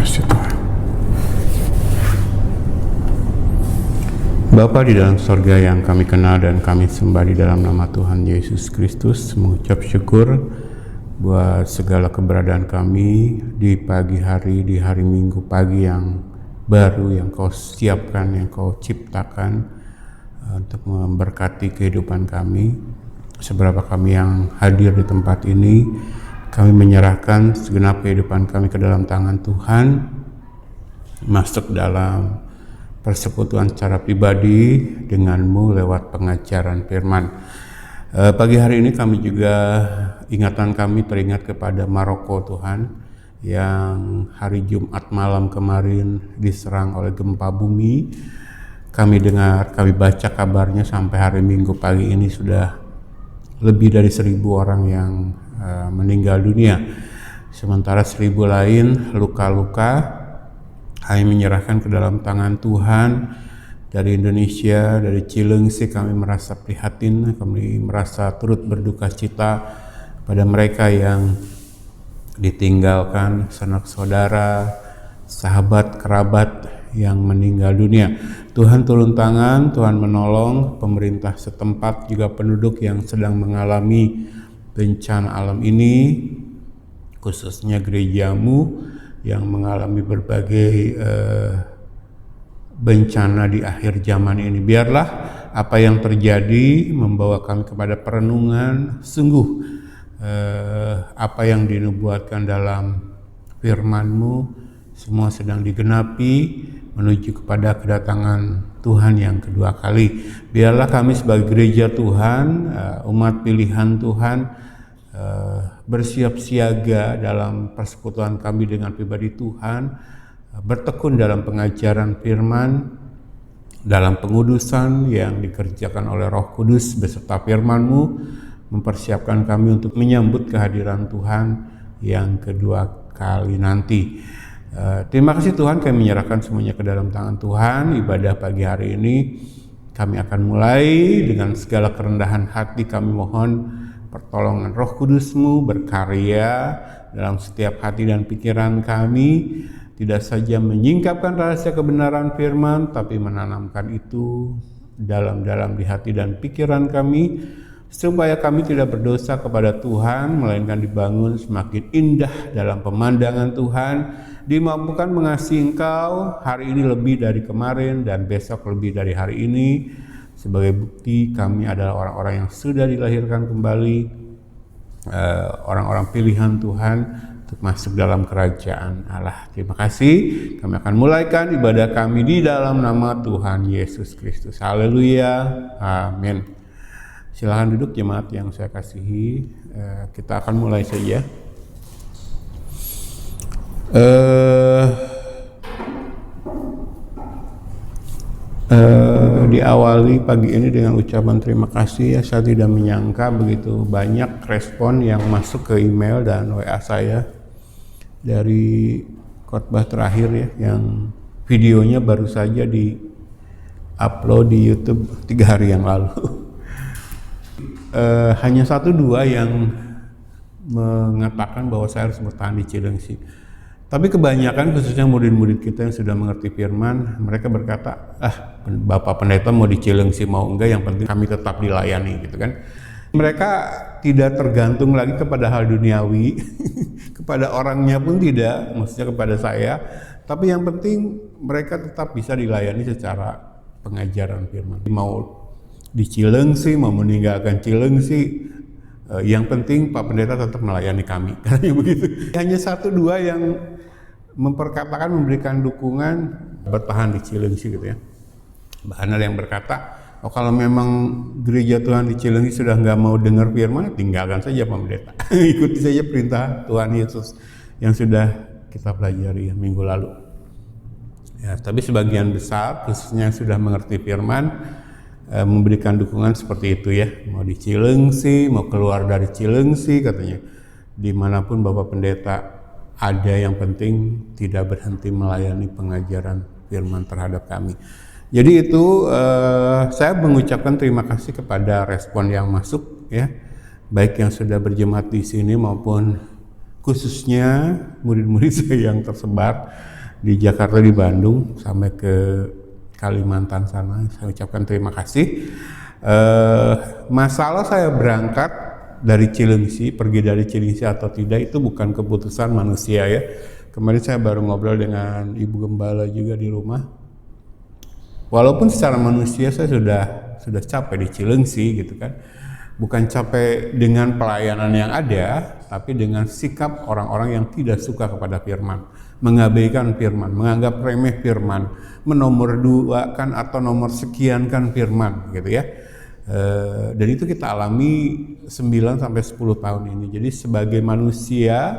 kasih Tuhan. Bapa di dalam sorga yang kami kenal dan kami sembah di dalam nama Tuhan Yesus Kristus, mengucap syukur buat segala keberadaan kami di pagi hari, di hari Minggu pagi yang baru yang Kau siapkan, yang Kau ciptakan untuk memberkati kehidupan kami. Seberapa kami yang hadir di tempat ini, kami menyerahkan segenap kehidupan kami ke dalam tangan Tuhan, masuk dalam persekutuan secara pribadi denganmu lewat pengajaran firman. Pagi hari ini kami juga, ingatan kami teringat kepada Maroko Tuhan, yang hari Jumat malam kemarin diserang oleh gempa bumi. Kami dengar, kami baca kabarnya sampai hari Minggu pagi ini sudah lebih dari 1.000 orang yang meninggal dunia. Sementara 1.000 lain luka-luka. Kami menyerahkan ke dalam tangan Tuhan. Dari Indonesia, dari Cilengsi kami merasa prihatin, kami merasa turut berduka cita pada mereka yang ditinggalkan, sanak saudara, sahabat, kerabat yang meninggal dunia. Tuhan turun tangan, Tuhan menolong pemerintah setempat, juga penduduk yang sedang mengalami bencana alam ini, khususnya gerejamu yang mengalami berbagai bencana di akhir zaman ini. Biarlah apa yang terjadi membawa kami kepada perenungan sungguh apa yang dinubuatkan dalam firman-Mu semua sedang digenapi menuju kepada kedatangan Tuhan yang kedua kali. Biarlah kami sebagai gereja Tuhan, umat pilihan Tuhan, bersiap siaga dalam persekutuan kami dengan pribadi Tuhan, bertekun dalam pengajaran firman, dalam pengudusan yang dikerjakan oleh Roh Kudus beserta firman-Mu, mempersiapkan kami untuk menyambut kehadiran Tuhan yang kedua kali nanti. Terima kasih Tuhan, kami menyerahkan semuanya ke dalam tangan Tuhan. Ibadah pagi hari ini kami akan mulai dengan segala kerendahan hati. Kami mohon pertolongan Roh Kudus-Mu berkarya dalam setiap hati dan pikiran kami, tidak saja menyingkapkan rahasia kebenaran firman, tapi menanamkan itu dalam-dalam di hati dan pikiran kami, supaya kami tidak berdosa kepada Tuhan, melainkan dibangun semakin indah dalam pemandangan Tuhan, dimampukan mengasihi Engkau hari ini lebih dari kemarin dan besok lebih dari hari ini. Sebagai bukti kami adalah orang-orang yang sudah dilahirkan kembali, orang-orang pilihan Tuhan untuk masuk dalam kerajaan Allah. Terima kasih. Kami akan mulaikan ibadah kami di dalam nama Tuhan Yesus Kristus. Haleluya. Amin. Silakan duduk jemaat yang saya kasihi. Kita akan mulai saja. Diawali pagi ini dengan ucapan terima kasih ya. Saya tidak menyangka begitu banyak respon yang masuk ke email dan WA saya dari khotbah terakhir ya, yang videonya baru saja di upload di YouTube 3 hari yang lalu. Hanya 1-2 yang mengatakan bahwa saya harus bertahan di Cilengsi. Tapi kebanyakan, khususnya murid-murid kita yang sudah mengerti firman, mereka berkata, Bapak Pendeta mau di Cilengsi mau enggak, yang penting kami tetap dilayani gitu kan. Mereka tidak tergantung lagi kepada hal duniawi, kepada orangnya pun tidak, maksudnya kepada saya. Tapi yang penting mereka tetap bisa dilayani secara pengajaran firman. Mau di Cilengsi, mau meninggalkan Cilengsi, yang penting Pak Pendeta tetap melayani kami. Katanya begitu. Hanya 1-2 yang memperkatakan, memberikan dukungan bertahan di Cilengsi gitu ya. Bahkan ada yang berkata, kalau memang gereja Tuhan di Cilengsi sudah nggak mau dengar firman, tinggalkan saja Pak Pendeta. Ikuti saja perintah Tuhan Yesus yang sudah kita pelajari minggu lalu. Ya, tapi sebagian besar, khususnya yang sudah mengerti firman, memberikan dukungan seperti itu ya. Mau di Cilengsi, mau keluar dari Cilengsi katanya. Dimanapun Bapak Pendeta ada, yang penting tidak berhenti melayani pengajaran firman terhadap kami. Jadi itu saya mengucapkan terima kasih kepada respon yang masuk ya, baik yang sudah berjemaat di sini maupun khususnya murid-murid saya yang tersebar di Jakarta, di Bandung, sampai ke Kalimantan sana. Saya ucapkan terima kasih. Masalah saya berangkat dari Cilengsi, pergi dari Cilengsi atau tidak itu bukan keputusan manusia ya. Kemarin saya baru ngobrol dengan Ibu Gembala juga di rumah. Walaupun secara manusia saya sudah capek di Cilengsi gitu kan. Bukan capek dengan pelayanan yang ada, tapi dengan sikap orang-orang yang tidak suka kepada firman, mengabaikan firman, menganggap remeh firman, menomorduakan atau nomor sekiankan firman gitu ya. Dan itu kita alami 9 sampai 10 tahun ini. Jadi sebagai manusia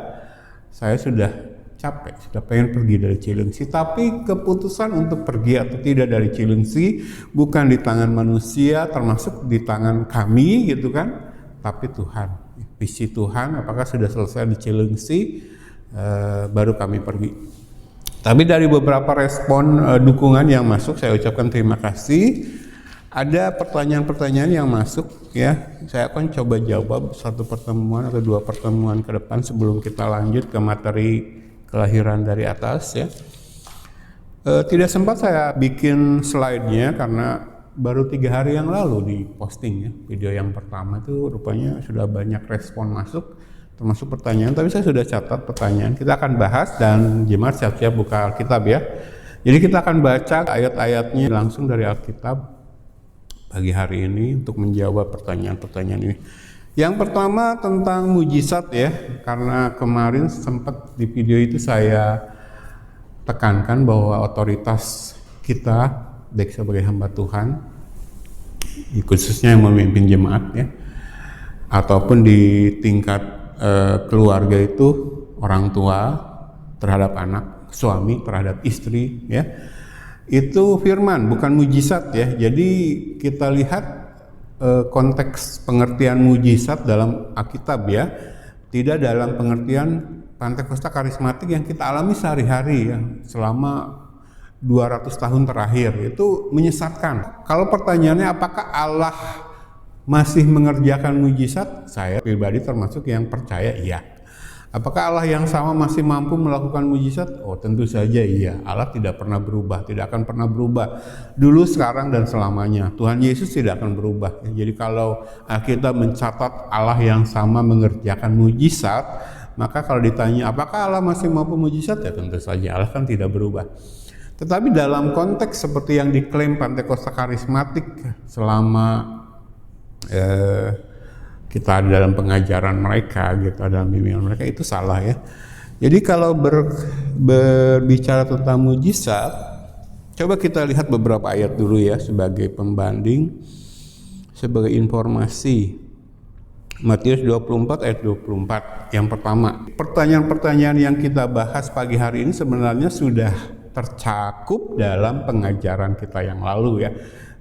saya sudah capek, sudah pengen pergi dari Cilengsi, tapi keputusan untuk pergi atau tidak dari Cilengsi bukan di tangan manusia, termasuk di tangan kami gitu kan, tapi Tuhan. Visi Tuhan apakah sudah selesai di Cilengsi, baru kami pergi. Tapi dari beberapa respon dukungan yang masuk, saya ucapkan terima kasih. Ada pertanyaan-pertanyaan yang masuk ya, saya akan coba jawab satu pertemuan atau dua pertemuan ke depan sebelum kita lanjut ke materi kelahiran dari atas ya. Tidak sempat saya bikin slide-nya karena baru 3 hari yang lalu di posting ya. Video yang pertama itu rupanya sudah banyak respon masuk, termasuk pertanyaan, tapi saya sudah catat pertanyaan. Kita akan bahas dan jemaat siap-siap buka Alkitab ya. Jadi kita akan baca ayat-ayatnya langsung dari Alkitab pagi hari ini untuk menjawab pertanyaan-pertanyaan ini. Yang pertama tentang mujizat ya, karena kemarin sempat di video itu saya tekankan bahwa otoritas kita baik sebagai hamba Tuhan, khususnya yang memimpin jemaat ya, ataupun di tingkat keluarga itu orang tua terhadap anak, suami terhadap istri ya. Itu firman, bukan mujizat ya. Jadi kita lihat konteks pengertian mujizat dalam Alkitab ya, tidak dalam pengertian Pentakosta karismatik yang kita alami sehari-hari ya, selama 200 tahun terakhir. Itu menyesatkan. Kalau pertanyaannya apakah Allah masih mengerjakan mujizat? Saya pribadi termasuk yang percaya iya. Apakah Allah yang sama masih mampu melakukan mujizat? Oh tentu saja iya. Allah tidak pernah berubah, tidak akan pernah berubah. Dulu, sekarang, dan selamanya. Tuhan Yesus tidak akan berubah. Jadi kalau Alkitab mencatat Allah yang sama mengerjakan mujizat, maka kalau ditanya apakah Allah masih mampu mujizat? Ya tentu saja Allah kan tidak berubah. Tetapi dalam konteks seperti yang diklaim Pentakosta karismatik selama kita ada dalam pengajaran mereka, gitu, dalam bimbingan mereka, itu salah ya. Jadi kalau berbicara tentang mujizat, coba kita lihat beberapa ayat dulu ya sebagai pembanding, sebagai informasi. Matius 24 ayat 24 yang pertama. Pertanyaan-pertanyaan yang kita bahas pagi hari ini sebenarnya sudah tercakup dalam pengajaran kita yang lalu ya.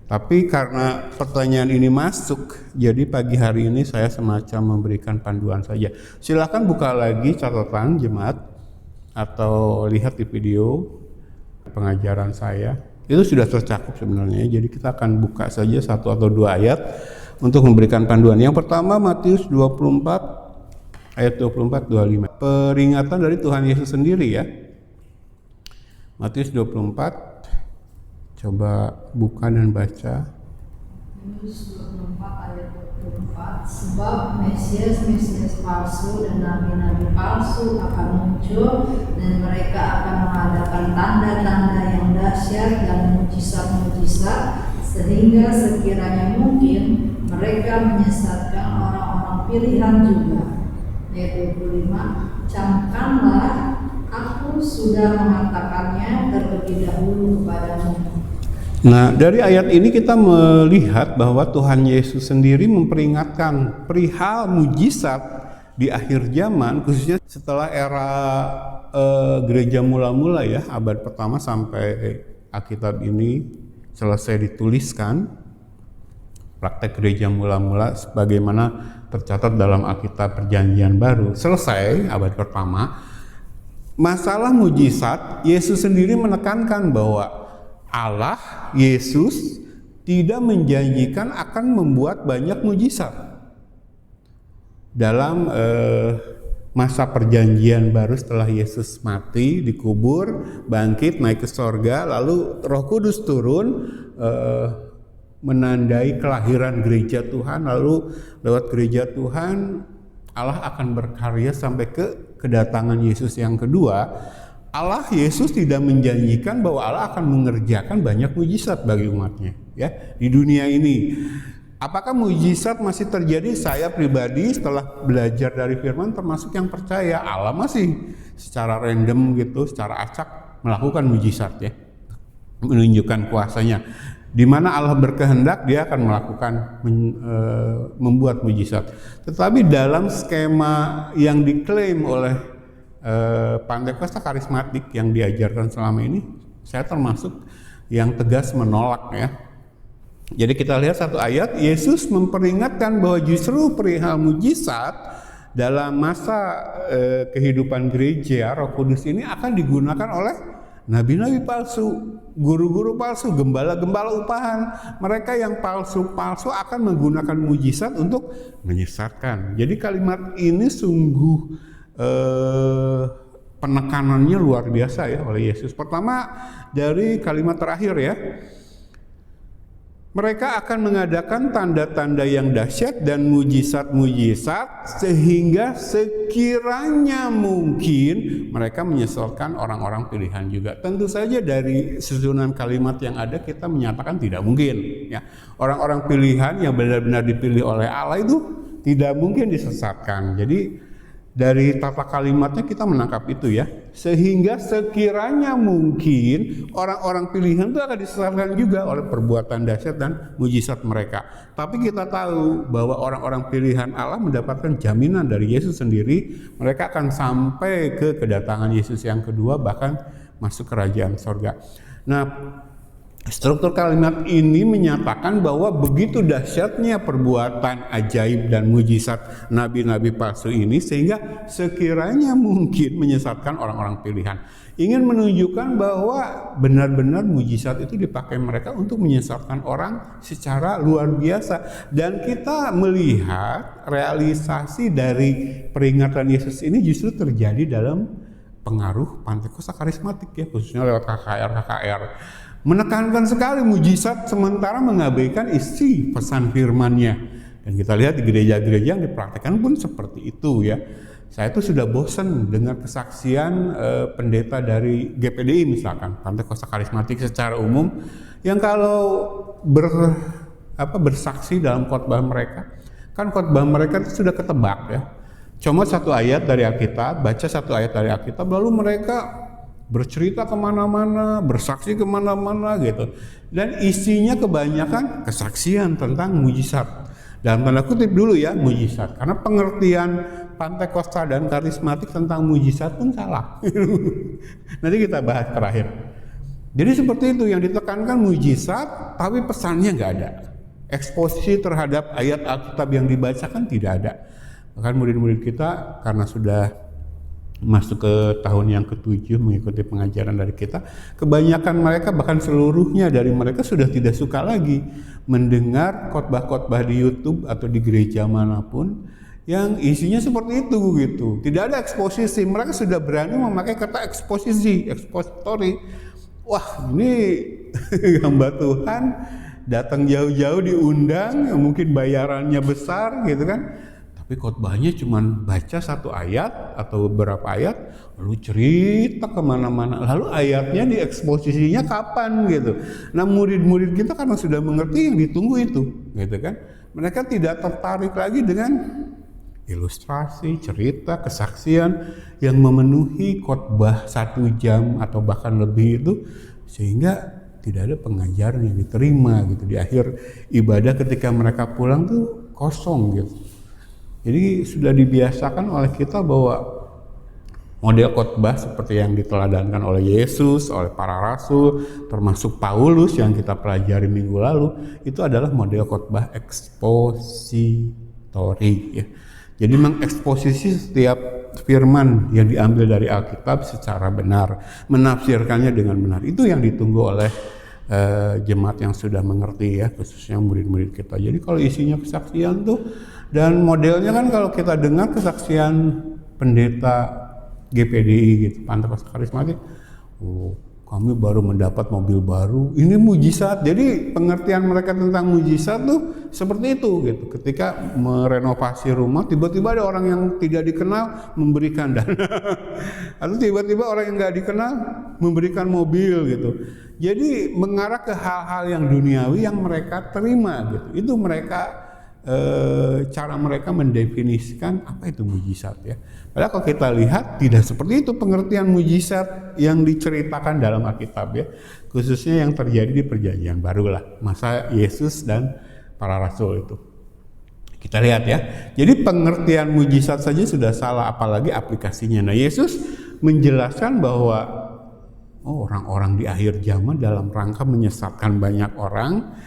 Tapi karena pertanyaan ini masuk, jadi pagi hari ini saya semacam memberikan panduan saja. Silakan buka lagi catatan jemaat atau lihat di video pengajaran saya. Itu sudah tercakup sebenarnya. Jadi kita akan buka saja 1 atau 2 ayat untuk memberikan panduan. Yang pertama Matius 24 ayat 24-25. Peringatan dari Tuhan Yesus sendiri ya. Matius 24. Coba buka dan baca. Matius 24 ayat 24. Sebab Mesias palsu dan nabi-nabi palsu akan muncul, dan mereka akan mengadakan tanda-tanda yang dahsyat dan mujizat-mujizat, sehingga sekiranya mungkin mereka menyesatkan orang-orang pilihan juga. Ayat 25. Camkanlah, aku sudah mengatakannya terlebih dahulu kepadamu. Nah, dari ayat ini kita melihat bahwa Tuhan Yesus sendiri memperingatkan perihal mujizat di akhir zaman, khususnya setelah era gereja mula-mula ya, abad pertama sampai Alkitab ini selesai dituliskan. Praktek gereja mula-mula sebagaimana tercatat dalam Alkitab Perjanjian Baru selesai abad pertama. Masalah mujizat, Yesus sendiri menekankan bahwa Allah, Yesus, tidak menjanjikan akan membuat banyak mujizat. Dalam masa perjanjian baru setelah Yesus mati, dikubur, bangkit, naik ke sorga, lalu Roh Kudus turun menandai kelahiran gereja Tuhan, lalu lewat gereja Tuhan Allah akan berkarya sampai ke kedatangan Yesus yang kedua. Allah Yesus tidak menjanjikan bahwa Allah akan mengerjakan banyak mujizat bagi umatnya ya di dunia ini. Apakah mujizat masih terjadi? Saya pribadi setelah belajar dari firman termasuk yang percaya Allah masih secara random gitu, secara acak melakukan mujizat ya, menunjukkan kuasanya. Di mana Allah berkehendak dia akan melakukan membuat mujizat. Tetapi dalam skema yang diklaim oleh Pantekosta karismatik yang diajarkan selama ini, saya termasuk yang tegas menolak ya. Jadi kita lihat satu ayat, Yesus memperingatkan bahwa justru perihal mujizat dalam masa kehidupan gereja, Roh Kudus ini akan digunakan oleh nabi-nabi palsu, guru-guru palsu, gembala-gembala upahan. Mereka yang palsu-palsu akan menggunakan mujizat untuk menyesatkan. Jadi kalimat ini sungguh penekanannya luar biasa ya oleh Yesus. Pertama dari kalimat terakhir ya, mereka akan mengadakan tanda-tanda yang dahsyat dan mujizat-mujizat sehingga sekiranya mungkin mereka menyesalkan orang-orang pilihan juga. Tentu saja dari susunan kalimat yang ada kita menyatakan tidak mungkin ya. Orang-orang pilihan yang benar-benar dipilih oleh Allah itu tidak mungkin disesatkan. Jadi dari tata kalimatnya kita menangkap itu ya. Sehingga sekiranya mungkin orang-orang pilihan itu akan disesatkan juga oleh perbuatan dahsyat dan mujizat mereka. Tapi kita tahu bahwa orang-orang pilihan Allah mendapatkan jaminan dari Yesus sendiri. Mereka akan sampai ke kedatangan Yesus yang kedua, bahkan masuk kerajaan sorga. Nah, struktur kalimat ini menyatakan bahwa begitu dahsyatnya perbuatan ajaib dan mujizat nabi-nabi palsu ini sehingga sekiranya mungkin menyesatkan orang-orang pilihan. Ingin menunjukkan bahwa benar-benar mujizat itu dipakai mereka untuk menyesatkan orang secara luar biasa. Dan kita melihat realisasi dari peringatan Yesus ini justru terjadi dalam pengaruh Pantekosta karismatik ya, khususnya lewat KKR. Menekankan sekali mujizat sementara mengabaikan isi pesan firman-Nya. Dan kita lihat di gereja-gereja yang dipraktikkan pun seperti itu ya. Saya itu sudah bosan dengan kesaksian pendeta dari GPDI misalkan, Pantekosta karismatik secara umum, yang kalau bersaksi dalam khotbah mereka, kan khotbah mereka itu sudah ketebak ya. Cuma satu ayat dari Alkitab, baca satu ayat dari Alkitab, lalu mereka bercerita kemana-mana, bersaksi kemana-mana gitu. Dan isinya kebanyakan kesaksian tentang mujizat. Dalam tanda kutip dulu ya, mujizat. Karena pengertian Pantekosta dan karismatik tentang mujizat pun salah. Nanti kita bahas terakhir. Jadi seperti itu, yang ditekankan mujizat, tapi pesannya nggak ada. Eksposisi terhadap ayat Alkitab yang dibacakan tidak ada. Bahkan murid-murid kita karena sudah masuk ke tahun yang ke-7 mengikuti pengajaran dari kita, kebanyakan mereka bahkan seluruhnya dari mereka sudah tidak suka lagi mendengar khotbah-khotbah di YouTube atau di gereja manapun yang isinya seperti itu gitu. Tidak ada eksposisi. Mereka sudah berani memakai kata eksposisi, expository. Wah, ini hamba Tuhan datang jauh-jauh diundang, mungkin bayarannya besar gitu kan. Tapi khotbahnya cuma baca satu ayat atau beberapa ayat, lalu cerita kemana-mana, lalu ayatnya dieksposisinya kapan gitu. Nah murid-murid kita karena sudah mengerti yang ditunggu itu, gitu kan. Mereka tidak tertarik lagi dengan ilustrasi, cerita, kesaksian yang memenuhi khotbah 1 jam atau bahkan lebih itu, sehingga tidak ada pengajaran yang diterima gitu. Di akhir ibadah ketika mereka pulang tuh kosong gitu. Jadi sudah dibiasakan oleh kita bahwa model khotbah seperti yang diteladankan oleh Yesus, oleh para rasul, termasuk Paulus yang kita pelajari minggu lalu, itu adalah model khotbah ekspositori ya. Jadi mengeksposisi setiap firman yang diambil dari Alkitab secara benar, menafsirkannya dengan benar. Itu yang ditunggu oleh jemaat yang sudah mengerti ya, khususnya murid-murid kita. Jadi kalau isinya kesaksian tuh, dan modelnya kan kalau kita dengar kesaksian pendeta GPDI gitu, Pentakosta Karismatik. Oh, kami baru mendapat mobil baru. Ini mujizat. Jadi pengertian mereka tentang mujizat tuh seperti itu gitu. Ketika merenovasi rumah, tiba-tiba ada orang yang tidak dikenal memberikan dana. Atau tiba-tiba orang yang nggak dikenal memberikan mobil gitu. Jadi mengarah ke hal-hal yang duniawi yang mereka terima gitu. Itu mereka cara mereka mendefinisikan apa itu mujizat ya. Padahal kalau kita lihat tidak seperti itu pengertian mujizat yang diceritakan dalam Alkitab ya. Khususnya yang terjadi di Perjanjian Baru lah, masa Yesus dan para rasul itu. Kita lihat ya. Jadi pengertian mujizat saja sudah salah, apalagi aplikasinya. Nah, Yesus menjelaskan bahwa orang-orang di akhir zaman dalam rangka menyesatkan banyak orang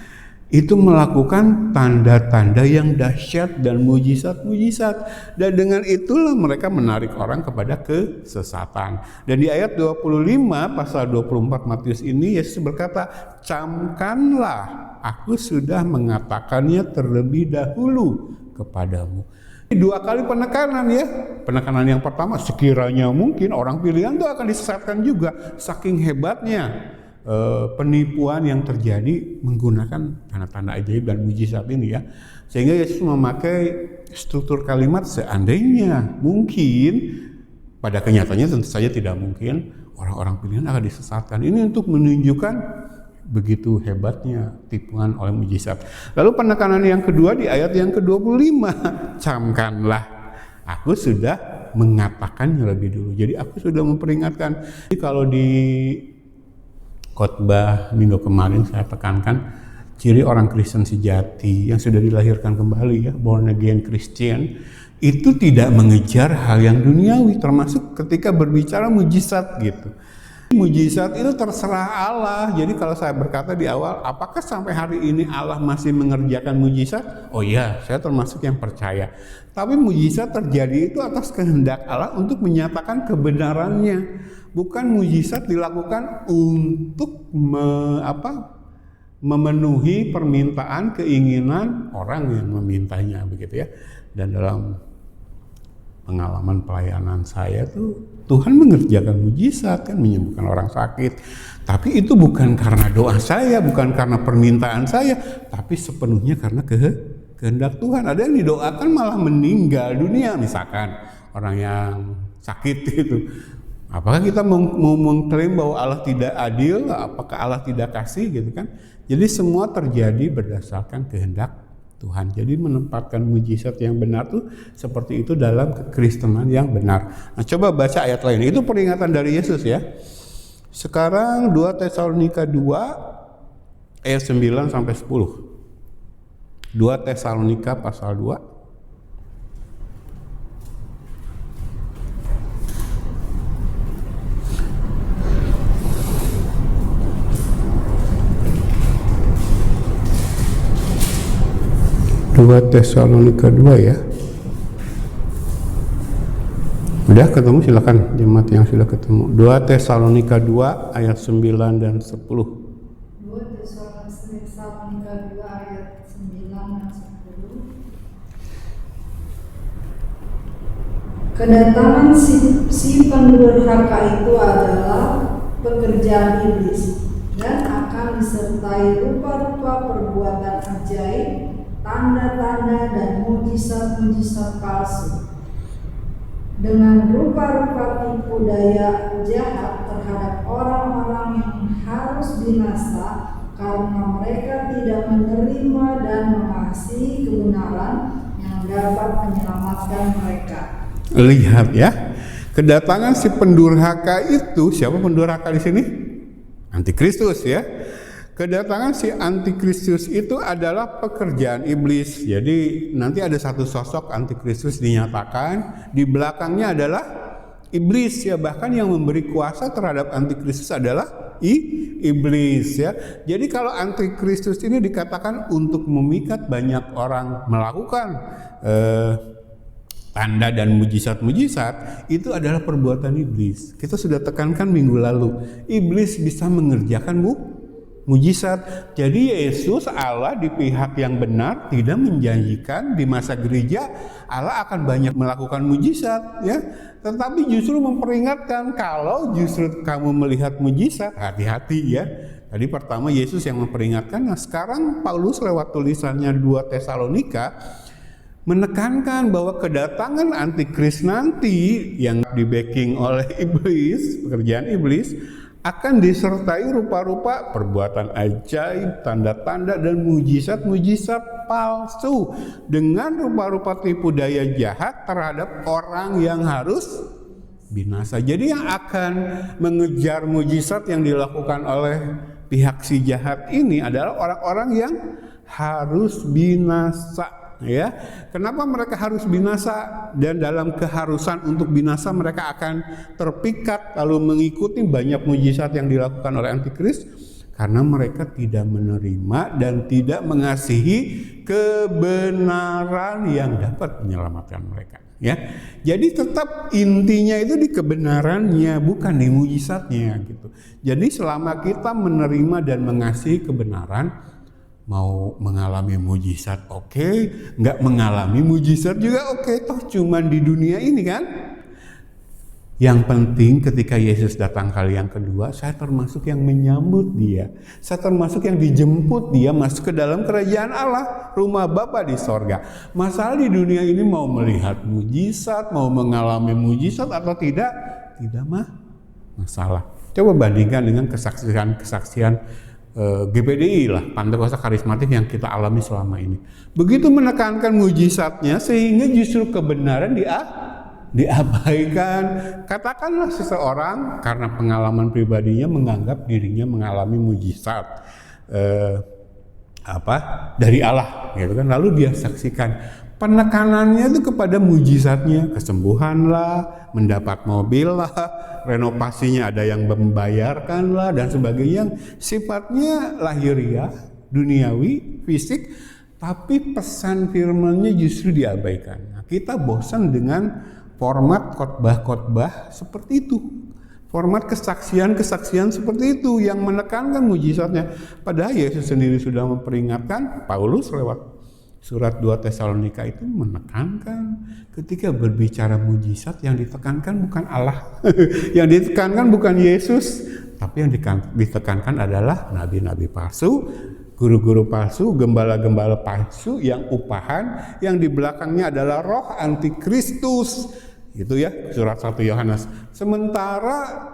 itu melakukan tanda-tanda yang dahsyat dan mujizat-mujizat, dan dengan itulah mereka menarik orang kepada kesesatan. Dan di ayat 25 pasal 24 Matius ini Yesus berkata, "Camkanlah, aku sudah mengatakannya terlebih dahulu kepadamu." Dua kali penekanan ya. Penekanan yang pertama, sekiranya mungkin orang pilihan itu akan disesatkan juga, saking hebatnya penipuan yang terjadi menggunakan tanda-tanda ajaib dan mujizat ini ya. Sehingga Yesus memakai struktur kalimat seandainya mungkin, pada kenyataannya tentu saja tidak mungkin orang-orang pilihan akan disesatkan. Ini untuk menunjukkan begitu hebatnya tipuan oleh mujizat. Lalu penekanan yang kedua di ayat yang ke-25, "Camkanlah, aku sudah mengatakannya lebih dulu." Jadi aku sudah memperingatkan. Jadi kalau di khotbah minggu kemarin saya tekankan ciri orang Kristen sejati yang sudah dilahirkan kembali ya, born again Christian, itu tidak mengejar hal yang duniawi, termasuk ketika berbicara mujizat gitu. Mujizat itu terserah Allah. Jadi kalau saya berkata di awal, apakah sampai hari ini Allah masih mengerjakan mujizat? Oh iya, saya termasuk yang percaya. Tapi mujizat terjadi itu atas kehendak Allah untuk menyatakan kebenarannya. Bukan mujizat dilakukan untuk memenuhi permintaan keinginan orang yang memintanya begitu ya. Dan dalam pengalaman pelayanan saya tuh Tuhan mengerjakan mujizat kan, menyembuhkan orang sakit. Tapi itu bukan karena doa saya, bukan karena permintaan saya, tapi sepenuhnya karena kehendak Tuhan. Ada yang didoakan malah meninggal dunia misalkan, orang yang sakit itu. Apakah kita mau mengklaim bahwa Allah tidak adil? Apakah Allah tidak kasih gitu kan? Jadi semua terjadi berdasarkan kehendak Tuhan. Jadi menempatkan mujizat yang benar tuh seperti itu dalam kekristenan yang benar. Nah, coba baca ayat lain. Itu peringatan dari Yesus ya. Sekarang 2 Tesalonika 2 ayat 9 sampai 10. 2 Tesalonika pasal 2 2 Tesalonika 2 ya. Udah ketemu, silakan jemaat yang sudah ketemu. 2 Tesalonika 2 ayat 9 dan 10. 2 Tesalonika 2 ayat 9 dan 10. Kedatangan si pendurhaka itu adalah pekerjaan iblis dan akan disertai rupa-rupa perbuatan ajaib, tanda-tanda dan mujizat-mujizat palsu, dengan rupa-rupa tipu daya jahat terhadap orang-orang yang harus binasa karena mereka tidak menerima dan mengasihi kebenaran yang dapat menyelamatkan mereka. Lihat ya, kedatangan si pendurhaka itu, siapa pendurhaka di sini? Antikristus ya. Kedatangan si antikristus itu adalah pekerjaan iblis. Jadi nanti ada satu sosok antikristus dinyatakan, di belakangnya adalah iblis ya. Bahkan yang memberi kuasa terhadap antikristus adalah iblis ya. Jadi kalau antikristus ini dikatakan untuk memikat banyak orang melakukan tanda dan mujizat-mujizat, itu adalah perbuatan iblis. Kita sudah tekankan minggu lalu, iblis bisa mengerjakan mujizat. Jadi Yesus Allah di pihak yang benar tidak menjanjikan di masa gereja Allah akan banyak melakukan mujizat, ya. Tetapi justru memperingatkan kalau justru kamu melihat mujizat, hati-hati ya. Tadi pertama Yesus yang memperingatkan, nah sekarang Paulus lewat tulisannya 2 Tesalonika menekankan bahwa kedatangan antikris nanti yang di-backing oleh iblis, pekerjaan iblis, akan disertai rupa-rupa perbuatan ajaib, tanda-tanda dan mujizat-mujizat palsu dengan rupa-rupa tipu daya jahat terhadap orang yang harus binasa. Jadi yang akan mengejar mujizat yang dilakukan oleh pihak si jahat ini adalah orang-orang yang harus binasa. Ya, kenapa mereka harus binasa? Dan dalam keharusan untuk binasa mereka akan terpikat lalu mengikuti banyak mujizat yang dilakukan oleh antikris karena mereka tidak menerima dan tidak mengasihi kebenaran yang dapat menyelamatkan mereka. Ya, jadi tetap intinya itu di kebenarannya, bukan di mujizatnya gitu. Jadi selama kita menerima dan mengasihi kebenaran, mau mengalami mujizat oke, nggak mengalami mujizat juga oke, toh cuman di dunia ini kan. Yang penting ketika Yesus datang kali yang kedua, saya termasuk yang menyambut dia, saya termasuk yang dijemput dia masuk ke dalam kerajaan Allah, rumah Bapa di sorga. Masalah di dunia ini mau melihat mujizat, mau mengalami mujizat atau tidak masalah. Coba bandingkan dengan kesaksian GPDI lah, Pantekosta Karismatik yang kita alami selama ini. Begitu menekankan mujizatnya sehingga justru kebenaran diabaikan. Katakanlah seseorang karena pengalaman pribadinya menganggap dirinya mengalami mujizat dari Allah, gitu kan. Lalu dia saksikan penekanannya itu kepada mujizatnya, kesembuhan lah, mendapat mobil lah, renovasinya ada yang membayarkan lah dan sebagainya, yang sifatnya lahiriah, duniawi, fisik, tapi pesan firman-Nya justru diabaikan. Nah, kita bosan dengan format khotbah-khotbah seperti itu. Format kesaksian seperti itu yang menekankan mujizatnya. Padahal Yesus sendiri sudah memperingatkan, Paulus lewat surat 2 Tesalonika itu menekankan ketika berbicara mujizat yang ditekankan bukan Allah, yang ditekankan bukan Yesus, tapi yang ditekankan adalah nabi-nabi palsu, guru-guru palsu, gembala-gembala palsu yang upahan, yang di belakangnya adalah roh antikristus. Itu ya surat 1 Yohanes. Sementara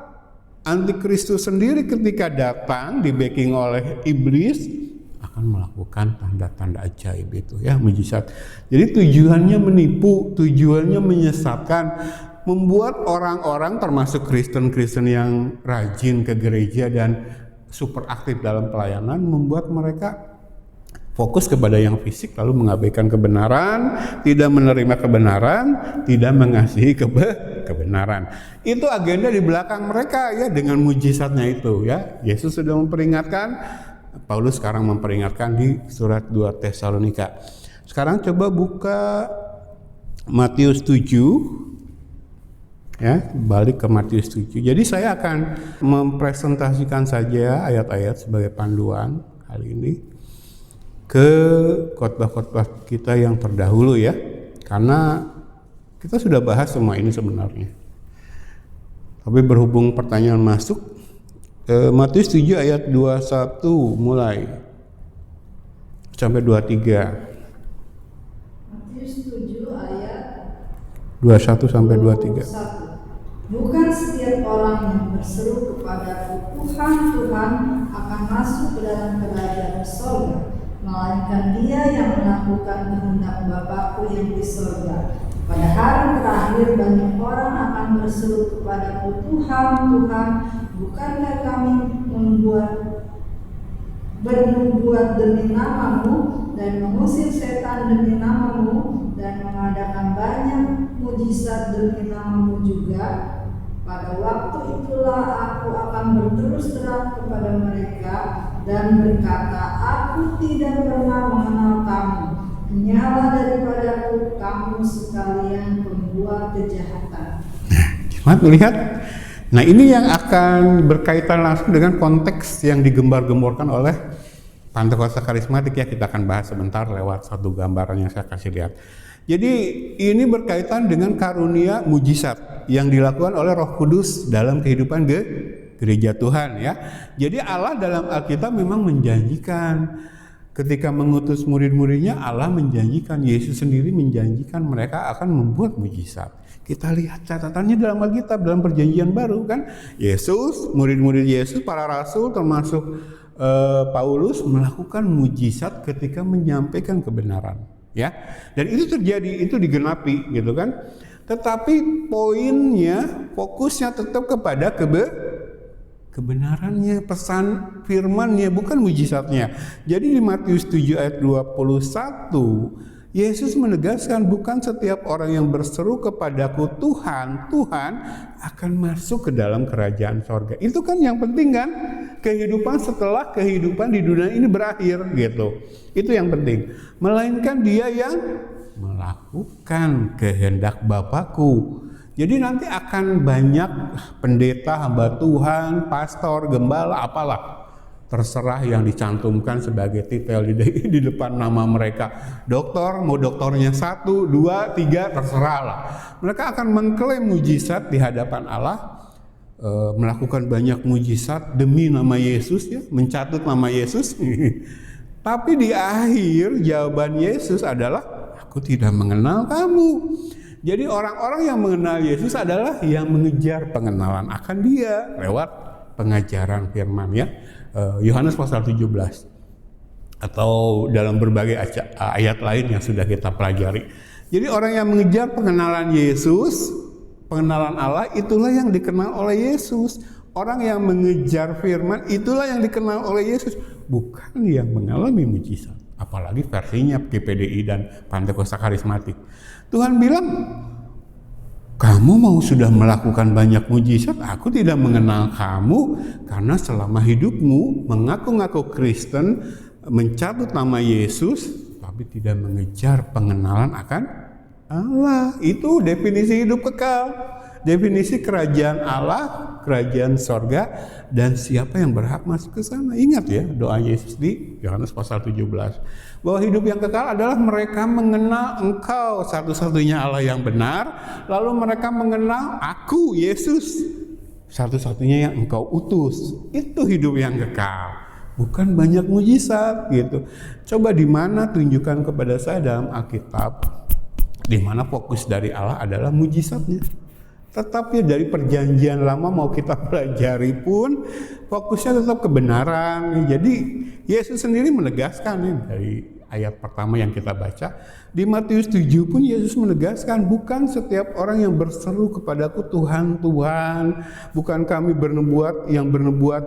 antikristus sendiri ketika datang di backing oleh iblis akan melakukan tanda-tanda ajaib itu ya, mujizat. Jadi tujuannya menipu, tujuannya menyesatkan, membuat orang-orang termasuk Kristen-Kristen yang rajin ke gereja dan super aktif dalam pelayanan, membuat mereka fokus kepada yang fisik lalu mengabaikan kebenaran, tidak menerima kebenaran, tidak mengasihi kebenaran. Itu agenda di belakang mereka ya, dengan mujizatnya itu ya. Yesus sudah memperingatkan, Paulus sekarang memperingatkan di surat 2 Tesalonika. Sekarang coba buka Matius 7. Ya, balik ke Matius 7. Jadi saya akan mempresentasikan saja ayat-ayat sebagai panduan kali ini ke khotbah-khotbah kita yang terdahulu ya. Karena kita sudah bahas semua ini sebenarnya. Tapi berhubung pertanyaan masuk, Matius 7 ayat 21 mulai sampai 23. Matius 7 ayat 21 sampai 23. Bukan setiap orang yang berseru kepadaku Tuhan, Tuhan akan masuk ke dalam kerajaan surga, melainkan dia yang melakukan kehendak Bapa-Ku yang di surga. Pada hari terakhir banyak orang akan berseru kepadaku, Tuhan, Tuhan, bukankah kami bernubuat demi nama-Mu dan mengusir setan demi nama-Mu dan mengadakan banyak mujizat demi nama-Mu juga? Pada waktu itulah aku akan berterus terang kepada mereka dan berkata, aku tidak pernah mengenal kamu. Nyala daripadaku kamu sekalian pembuat kejahatan. Jemaat melihat Nah, ini yang akan berkaitan langsung dengan konteks yang digembar-gemborkan oleh Pantekosta Karismatik ya. Kita akan bahas sebentar lewat satu gambaran yang saya kasih lihat. Jadi ini berkaitan dengan karunia mujizat yang dilakukan oleh Roh Kudus dalam kehidupan gereja Tuhan ya. Jadi Allah dalam Alkitab memang menjanjikan ketika mengutus murid-muridnya, Allah menjanjikan, Yesus sendiri menjanjikan mereka akan membuat mujizat. Kita lihat catatannya dalam Alkitab, dalam Perjanjian Baru kan, Yesus, murid-murid Yesus, para rasul termasuk Paulus melakukan mujizat ketika menyampaikan kebenaran, ya. Dan itu terjadi, itu digenapi, gitu kan. Tetapi poinnya, fokusnya tetap kepada kebenarannya, pesan firman-Nya, bukan mujizatnya. Jadi di Matius 7 ayat 21, Yesus menegaskan bukan setiap orang yang berseru kepadaku Tuhan, Tuhan akan masuk ke dalam kerajaan sorga. Itu kan yang penting kan, kehidupan setelah kehidupan di dunia ini berakhir gitu. Itu yang penting. Melainkan dia yang melakukan kehendak Bapakku. Jadi nanti akan banyak pendeta, hamba Tuhan, pastor, gembala, apalah. Terserah yang dicantumkan sebagai titel di depan nama mereka. Dokter, mau doktornya 1, 2, 3, terserah lah. Mereka akan mengklaim mujizat di hadapan Allah, melakukan banyak mujizat demi nama Yesus ya, mencatut nama Yesus. Tapi di akhir jawaban Yesus adalah, aku tidak mengenal kamu. Jadi orang-orang yang mengenal Yesus adalah yang mengejar pengenalan akan Dia lewat pengajaran firman ya. Yohanes pasal 17 atau dalam berbagai ayat lain yang sudah kita pelajari. Jadi orang yang mengejar pengenalan Yesus, pengenalan Allah, itulah yang dikenal oleh Yesus. Orang yang mengejar firman, itulah yang dikenal oleh Yesus, bukan yang mengalami mujizat. Apalagi versinya GPDI dan Pantekosta Karismatik. Tuhan bilang, kamu mau sudah melakukan banyak mujizat, aku tidak mengenal kamu, karena selama hidupmu mengaku-ngaku Kristen, mencatut nama Yesus, tapi tidak mengejar pengenalan akan Allah. Itu definisi hidup kekal, definisi kerajaan Allah, kerajaan sorga, dan siapa yang berhak masuk ke sana. Ingat ya doa Yesus di Yohanes pasal 17. Bahwa hidup yang kekal adalah mereka mengenal Engkau satu-satunya Allah yang benar, lalu mereka mengenal aku, Yesus, satu-satunya yang Engkau utus. Itu hidup yang kekal, bukan banyak mujizat gitu. Coba di mana tunjukkan kepada saya dalam Alkitab, di mana fokus dari Allah adalah mujizatnya. Tetapi dari Perjanjian Lama mau kita pelajari pun fokusnya tetap kebenaran. Jadi Yesus sendiri menegaskan nih, dari ayat pertama yang kita baca di Matius 7 pun Yesus menegaskan, bukan setiap orang yang berseru kepadaku Tuhan, Tuhan, bukan kami bernubuat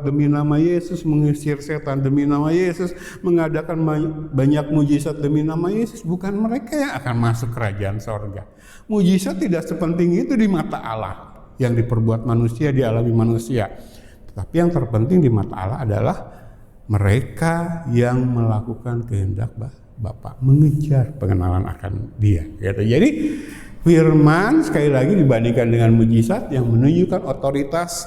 demi nama Yesus, mengusir setan demi nama Yesus, mengadakan banyak mujizat demi nama Yesus, bukan mereka yang akan masuk kerajaan sorga. Mujizat tidak sepenting itu di mata Allah, yang diperbuat manusia, dialami manusia. Tetapi yang terpenting di mata Allah adalah mereka yang melakukan kehendak Bapa, mengejar pengenalan akan Dia. Gitu. Jadi firman sekali lagi dibandingkan dengan mujizat yang menunjukkan otoritas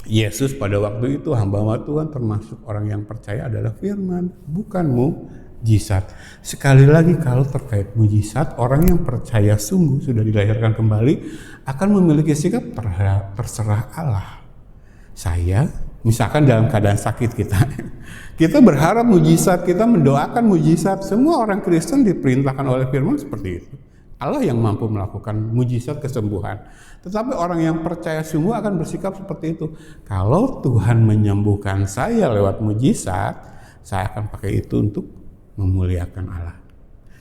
Yesus pada waktu itu, hamba Tuhan termasuk orang yang percaya adalah firman, bukan mujizat. Sekali lagi kalau terkait mujizat, orang yang percaya sungguh sudah dilahirkan kembali akan memiliki sikap terserah Allah. Saya misalkan dalam keadaan sakit kita berharap mujizat, kita mendoakan mujizat. Semua orang Kristen diperintahkan oleh firman seperti itu. Allah yang mampu melakukan mujizat kesembuhan. Tetapi orang yang percaya sungguh akan bersikap seperti itu. Kalau Tuhan menyembuhkan saya lewat mujizat, saya akan pakai itu untuk memuliakan Allah.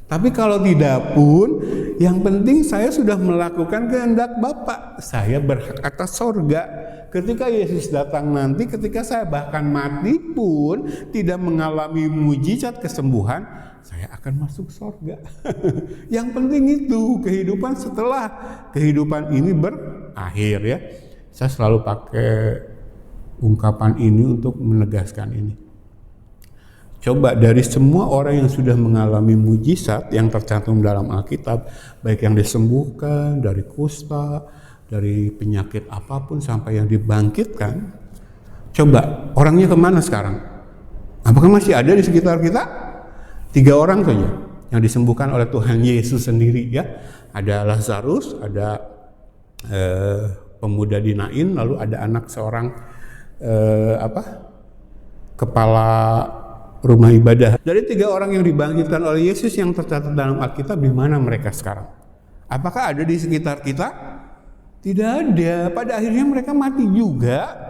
Tapi kalau tidak pun, yang penting saya sudah melakukan kehendak Bapa. Saya berhak atas sorga. Ketika Yesus datang nanti, ketika saya bahkan mati pun tidak mengalami mujizat kesembuhan, saya akan masuk sorga. Yang penting itu kehidupan setelah kehidupan ini berakhir ya. Saya selalu pakai ungkapan ini untuk menegaskan ini. Coba dari semua orang yang sudah mengalami mujizat yang tercantum dalam Alkitab, baik yang disembuhkan dari kusta, dari penyakit apapun sampai yang dibangkitkan. Coba orangnya kemana sekarang? Apakah masih ada di sekitar kita? 3 orang saja yang disembuhkan oleh Tuhan Yesus sendiri ya. Ada Lazarus, ada pemuda di Nain, lalu ada anak seorang kepala rumah ibadah. Dari 3 orang yang dibangkitkan oleh Yesus yang tercatat dalam Alkitab, di mana mereka sekarang? Apakah ada di sekitar kita? Tidak ada. Pada akhirnya mereka mati juga.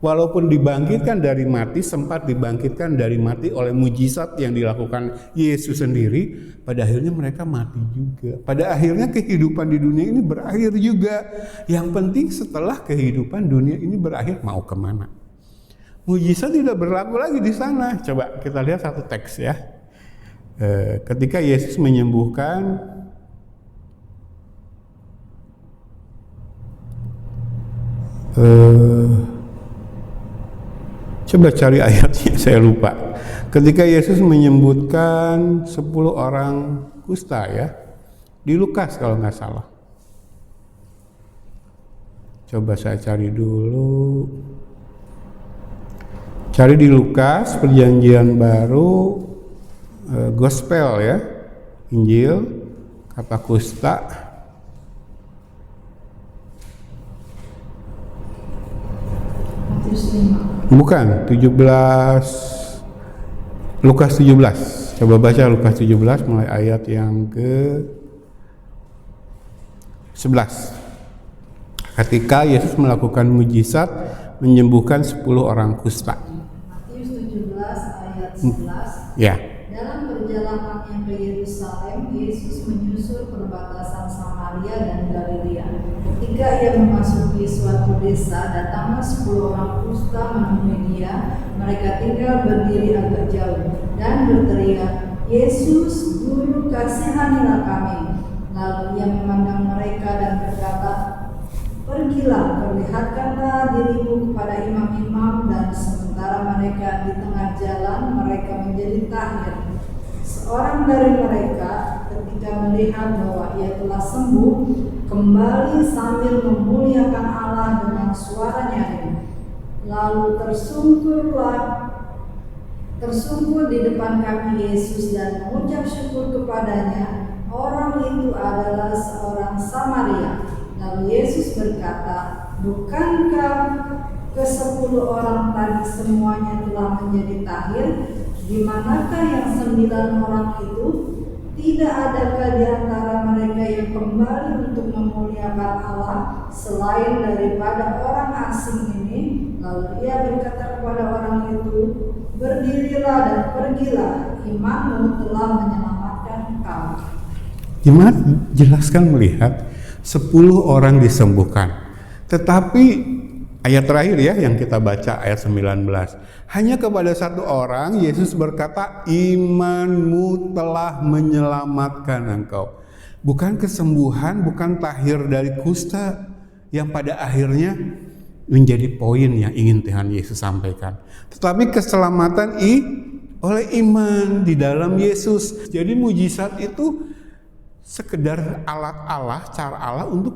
Walaupun dibangkitkan dari mati, sempat dibangkitkan dari mati oleh mujizat yang dilakukan Yesus sendiri, pada akhirnya mereka mati juga. Pada akhirnya kehidupan di dunia ini berakhir juga. Yang penting setelah kehidupan dunia ini berakhir, mau kemana? Mujizat tidak berlaku lagi di sana. Coba kita lihat satu teks ya. Ketika Yesus menyembuhkan coba cari ayatnya, saya lupa. Ketika Yesus menyebutkan 10 orang kusta ya, di Lukas kalau nggak salah. Coba saya cari dulu. Cari di Lukas, Perjanjian Baru, Gospel ya, Injil, kata kusta. Bukan, 17, Lukas 17. Coba baca Lukas 17 mulai ayat yang ke 11. Ketika Yesus melakukan mujizat menyembuhkan 10 orang kusta. Matius 17 ayat 11. Ya. Dalam perjalanannya ke Yerusalem, Yesus menyusur perbatasan Samaria dan Galilea. Ketika ia memasuki suatu desa, datanglah 10 orang kusta menemui dia. Mereka tinggal berdiri agak jauh dan berteriak, "Yesus, Guru, kasihanilah kami." Lalu ia memandang mereka dan berkata, "Pergilah, perlihatkanlah dirimu kepada imam-imam." Dan sementara mereka di tengah jalan, mereka menjadi tahir. Seorang dari mereka ketika melihat bahwa ia telah sembuh, kembali sambil memuliakan Allah dengan suara nyaring. Lalu tersungkur di depan kaki Yesus dan mengucap syukur kepadanya. Orang itu adalah seorang Samaria. Lalu Yesus berkata, "Bukankah ke-10 orang tadi semuanya telah menjadi tahir? Di manakah yang 9 orang itu? Tidak adakah di antara mereka yang kembali untuk memuliakan Allah selain daripada orang asing ini?" Lalu ia berkata kepada orang itu, "Berdirilah dan pergilah, imanmu telah menyelamatkan kamu." Gimana jelaskan melihat 10 orang disembuhkan. Tetapi ayat terakhir ya yang kita baca ayat 19. Hanya kepada 1 orang Yesus berkata, "Imanmu telah menyelamatkan engkau." Bukan kesembuhan, bukan tahir dari kusta yang pada akhirnya menjadi poin yang ingin Tuhan Yesus sampaikan. Tetapi keselamatan oleh iman di dalam Yesus. Jadi mujizat itu sekedar alat Allah, cara Allah untuk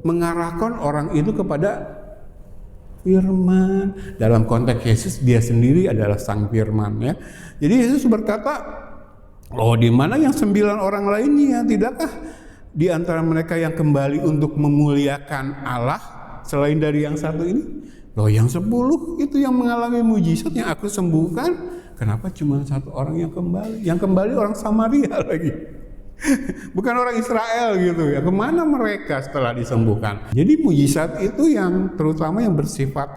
mengarahkan orang itu kepada firman. Dalam konteks Yesus, dia sendiri adalah sang firman ya. Jadi Yesus berkata, "Oh, di mana yang 9 orang lainnya? Tidakkah di antara mereka yang kembali untuk memuliakan Allah selain dari yang 1 ini? Loh, yang 10 itu yang mengalami mujizat yang aku sembuhkan. Kenapa cuma 1 orang yang kembali? Yang kembali orang Samaria lagi." Bukan orang Israel gitu ya. Kemana mereka setelah disembuhkan? Jadi mujizat itu yang terutama yang bersifat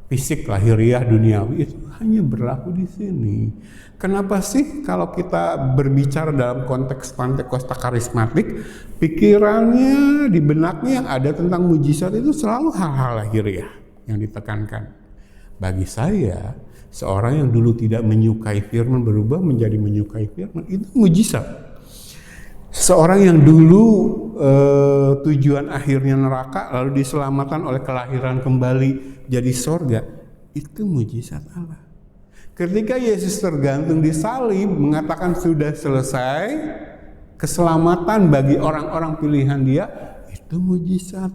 fisik, lahiriah, duniawi itu hanya berlaku di sini. Kenapa sih kalau kita berbicara dalam konteks Pentakosta karismatik, pikirannya di benaknya yang ada tentang mujizat itu selalu hal-hal lahiriah yang ditekankan. Bagi saya, seorang yang dulu tidak menyukai firman berubah menjadi menyukai firman, itu mujizat. Seorang yang dulu tujuan akhirnya neraka lalu diselamatkan oleh kelahiran kembali jadi sorga, itu mujizat Allah. Ketika Yesus tergantung di salib mengatakan sudah selesai, keselamatan bagi orang-orang pilihan dia, itu mujizat.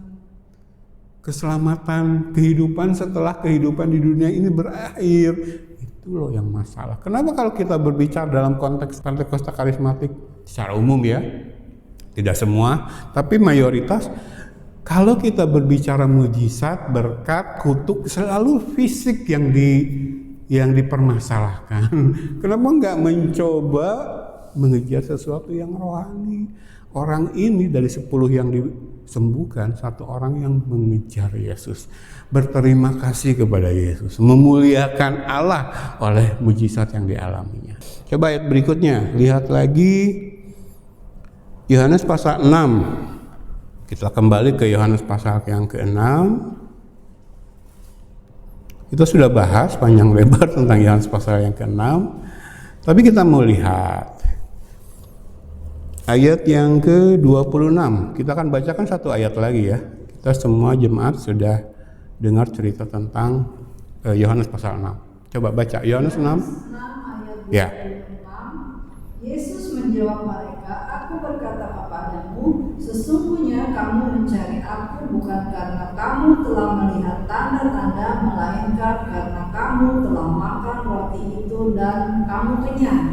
Keselamatan, kehidupan setelah kehidupan di dunia ini berakhir. Itu loh yang masalah. Kenapa kalau kita berbicara dalam konteks Pentakosta karismatik secara umum ya, tidak semua, tapi mayoritas, kalau kita berbicara mujizat, berkat, kutuk, selalu fisik yang dipermasalahkan. Kenapa nggak mencoba mengejar sesuatu yang rohani? Orang ini dari 10 yang disembuhkan, 1 orang yang mengejar Yesus, berterima kasih kepada Yesus, memuliakan Allah oleh mujizat yang dialaminya. Coba ayat berikutnya, lihat lagi Yohanes pasal 6. Kita kembali ke Yohanes pasal yang ke-6. Kita sudah bahas panjang lebar tentang Yohanes pasal yang ke-6. Tapi kita mau lihat ayat yang ke-26. Kita akan bacakan 1 ayat lagi ya. Kita semua jemaat sudah dengar cerita tentang Yohanes pasal 6. Coba baca Yohanes 6 ayat 26. Ya. Yesus menjawab mereka, "Aku berkata kepadamu, sesungguhnya kamu mencari Aku bukan karena kamu telah melihat tanda-tanda, melainkan karena kamu telah makan roti itu dan kamu kenyang."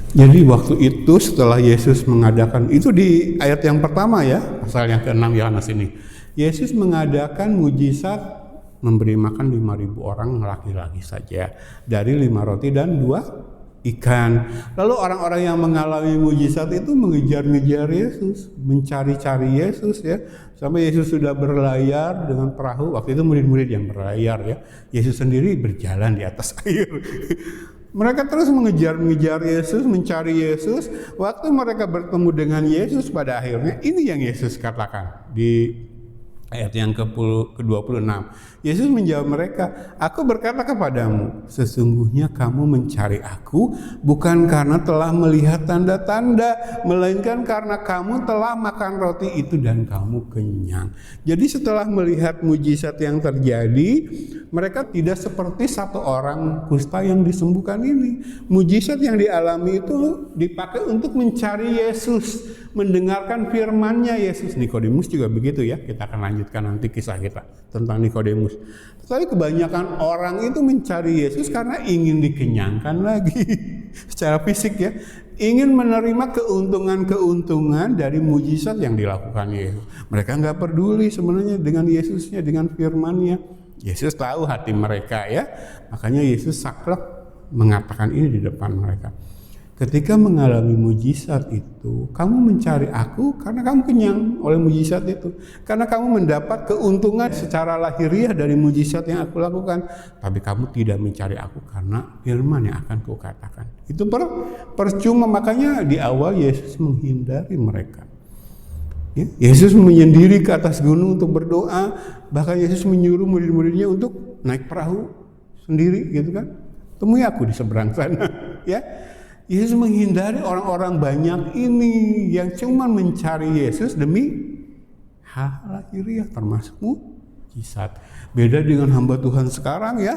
Jadi waktu itu setelah Yesus mengadakan, itu di ayat yang pertama ya, pasal yang ke-6 Yohanes ini. Yesus mengadakan mujizat memberi makan 5.000 orang laki-laki saja dari 5 roti dan 2 ikan. Lalu orang-orang yang mengalami mujizat itu mengejar-ngejar Yesus, mencari-cari Yesus ya. Sampai Yesus sudah berlayar dengan perahu. Waktu itu murid-murid yang berlayar ya. Yesus sendiri berjalan di atas air. Mereka terus mengejar-ngejar Yesus, mencari Yesus. Waktu mereka bertemu dengan Yesus pada akhirnya, ini yang Yesus katakan di ayat yang ke-26. Yesus menjawab mereka, "Aku berkata kepadamu, sesungguhnya kamu mencari Aku bukan karena telah melihat tanda-tanda, melainkan karena kamu telah makan roti itu dan kamu kenyang." Jadi setelah melihat mujizat yang terjadi, mereka tidak seperti 1 orang kusta yang disembuhkan ini. Mujizat yang dialami itu dipakai untuk mencari Yesus, mendengarkan firman-Nya Yesus. Nikodemus juga begitu ya. Kita akan lanjutkan nanti kisah kita tentang Nikodemus. Tapi kebanyakan orang itu mencari Yesus karena ingin dikenyangkan lagi secara fisik ya. Ingin menerima keuntungan-keuntungan dari mujizat yang dilakukan Yesus. Mereka nggak peduli sebenarnya dengan Yesusnya, dengan firman-Nya. Yesus tahu hati mereka ya. Makanya Yesus saklek mengatakan ini di depan mereka. Ketika mengalami mujizat itu, kamu mencari Aku karena kamu kenyang oleh mujizat itu. Karena kamu mendapat keuntungan secara lahiriah dari mujizat yang Aku lakukan. Tapi kamu tidak mencari Aku karena firman yang akan Kukatakan. Itu percuma, makanya di awal Yesus menghindari mereka. Ya, Yesus menyendiri ke atas gunung untuk berdoa. Bahkan Yesus menyuruh murid-muridnya untuk naik perahu sendiri gitu kan. Temui Aku di seberang sana ya. Yesus menghindari orang-orang banyak ini yang cuma mencari Yesus demi hal lahiriah termasuk mujizat. Beda dengan hamba Tuhan sekarang ya,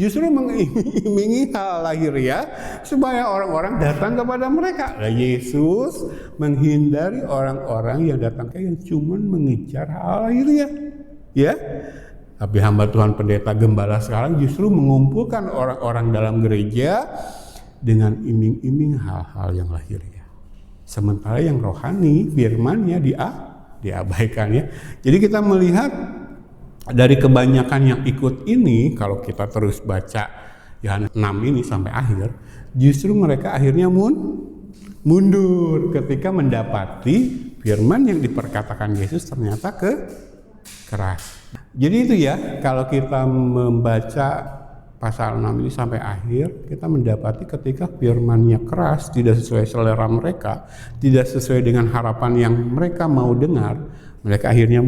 justru mengiming-imingi hal lahiriah supaya orang-orang datang kepada mereka. Nah, Yesus menghindari orang-orang yang datang yang cuma mengejar hal lahiriah, ya. Tapi hamba Tuhan pendeta gembala sekarang justru mengumpulkan orang-orang dalam gereja dengan iming-iming hal-hal yang lahiriah. Sementara yang rohani, firman-Nya diabaikan ya. Jadi kita melihat dari kebanyakan yang ikut ini, kalau kita terus baca Yohanes 6 ini sampai akhir, justru mereka akhirnya mundur ketika mendapati firman yang diperkatakan Yesus ternyata keras. Jadi itu ya, kalau kita membaca pasal 6 ini sampai akhir, kita mendapati ketika firman-Nya keras, tidak sesuai selera mereka, tidak sesuai dengan harapan yang mereka mau dengar, mereka akhirnya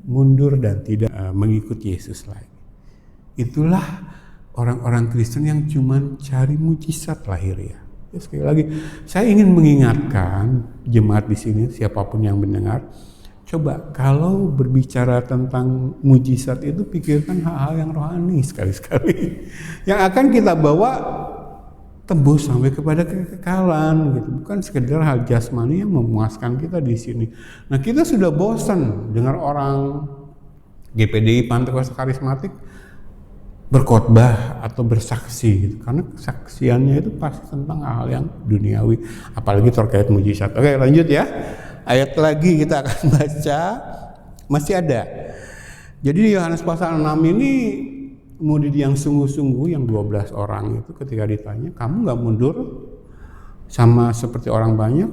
mundur dan tidak mengikuti Yesus lagi. Itulah orang-orang Kristen yang cuma cari mujizat lahiriah. Ya, sekali lagi, saya ingin mengingatkan jemaat di sini, siapapun yang mendengar, coba kalau berbicara tentang mujizat itu pikirkan hal-hal yang rohani sekali-sekali. Yang akan kita bawa tembus sampai kepada kekekalan gitu. Bukan sekedar hal jasmani yang memuaskan kita di sini. Nah, kita sudah bosan dengar orang GPDI Pentakosta Karismatik berkhotbah atau bersaksi gitu. Karena kesaksiannya itu pasti tentang hal yang duniawi, apalagi terkait mujizat. Oke, lanjut ya. Ayat lagi kita akan baca, masih ada. Jadi di Yohanes pasal 6 ini murid yang sungguh-sungguh yang 12 orang itu ketika ditanya, kamu gak mundur sama seperti orang banyak?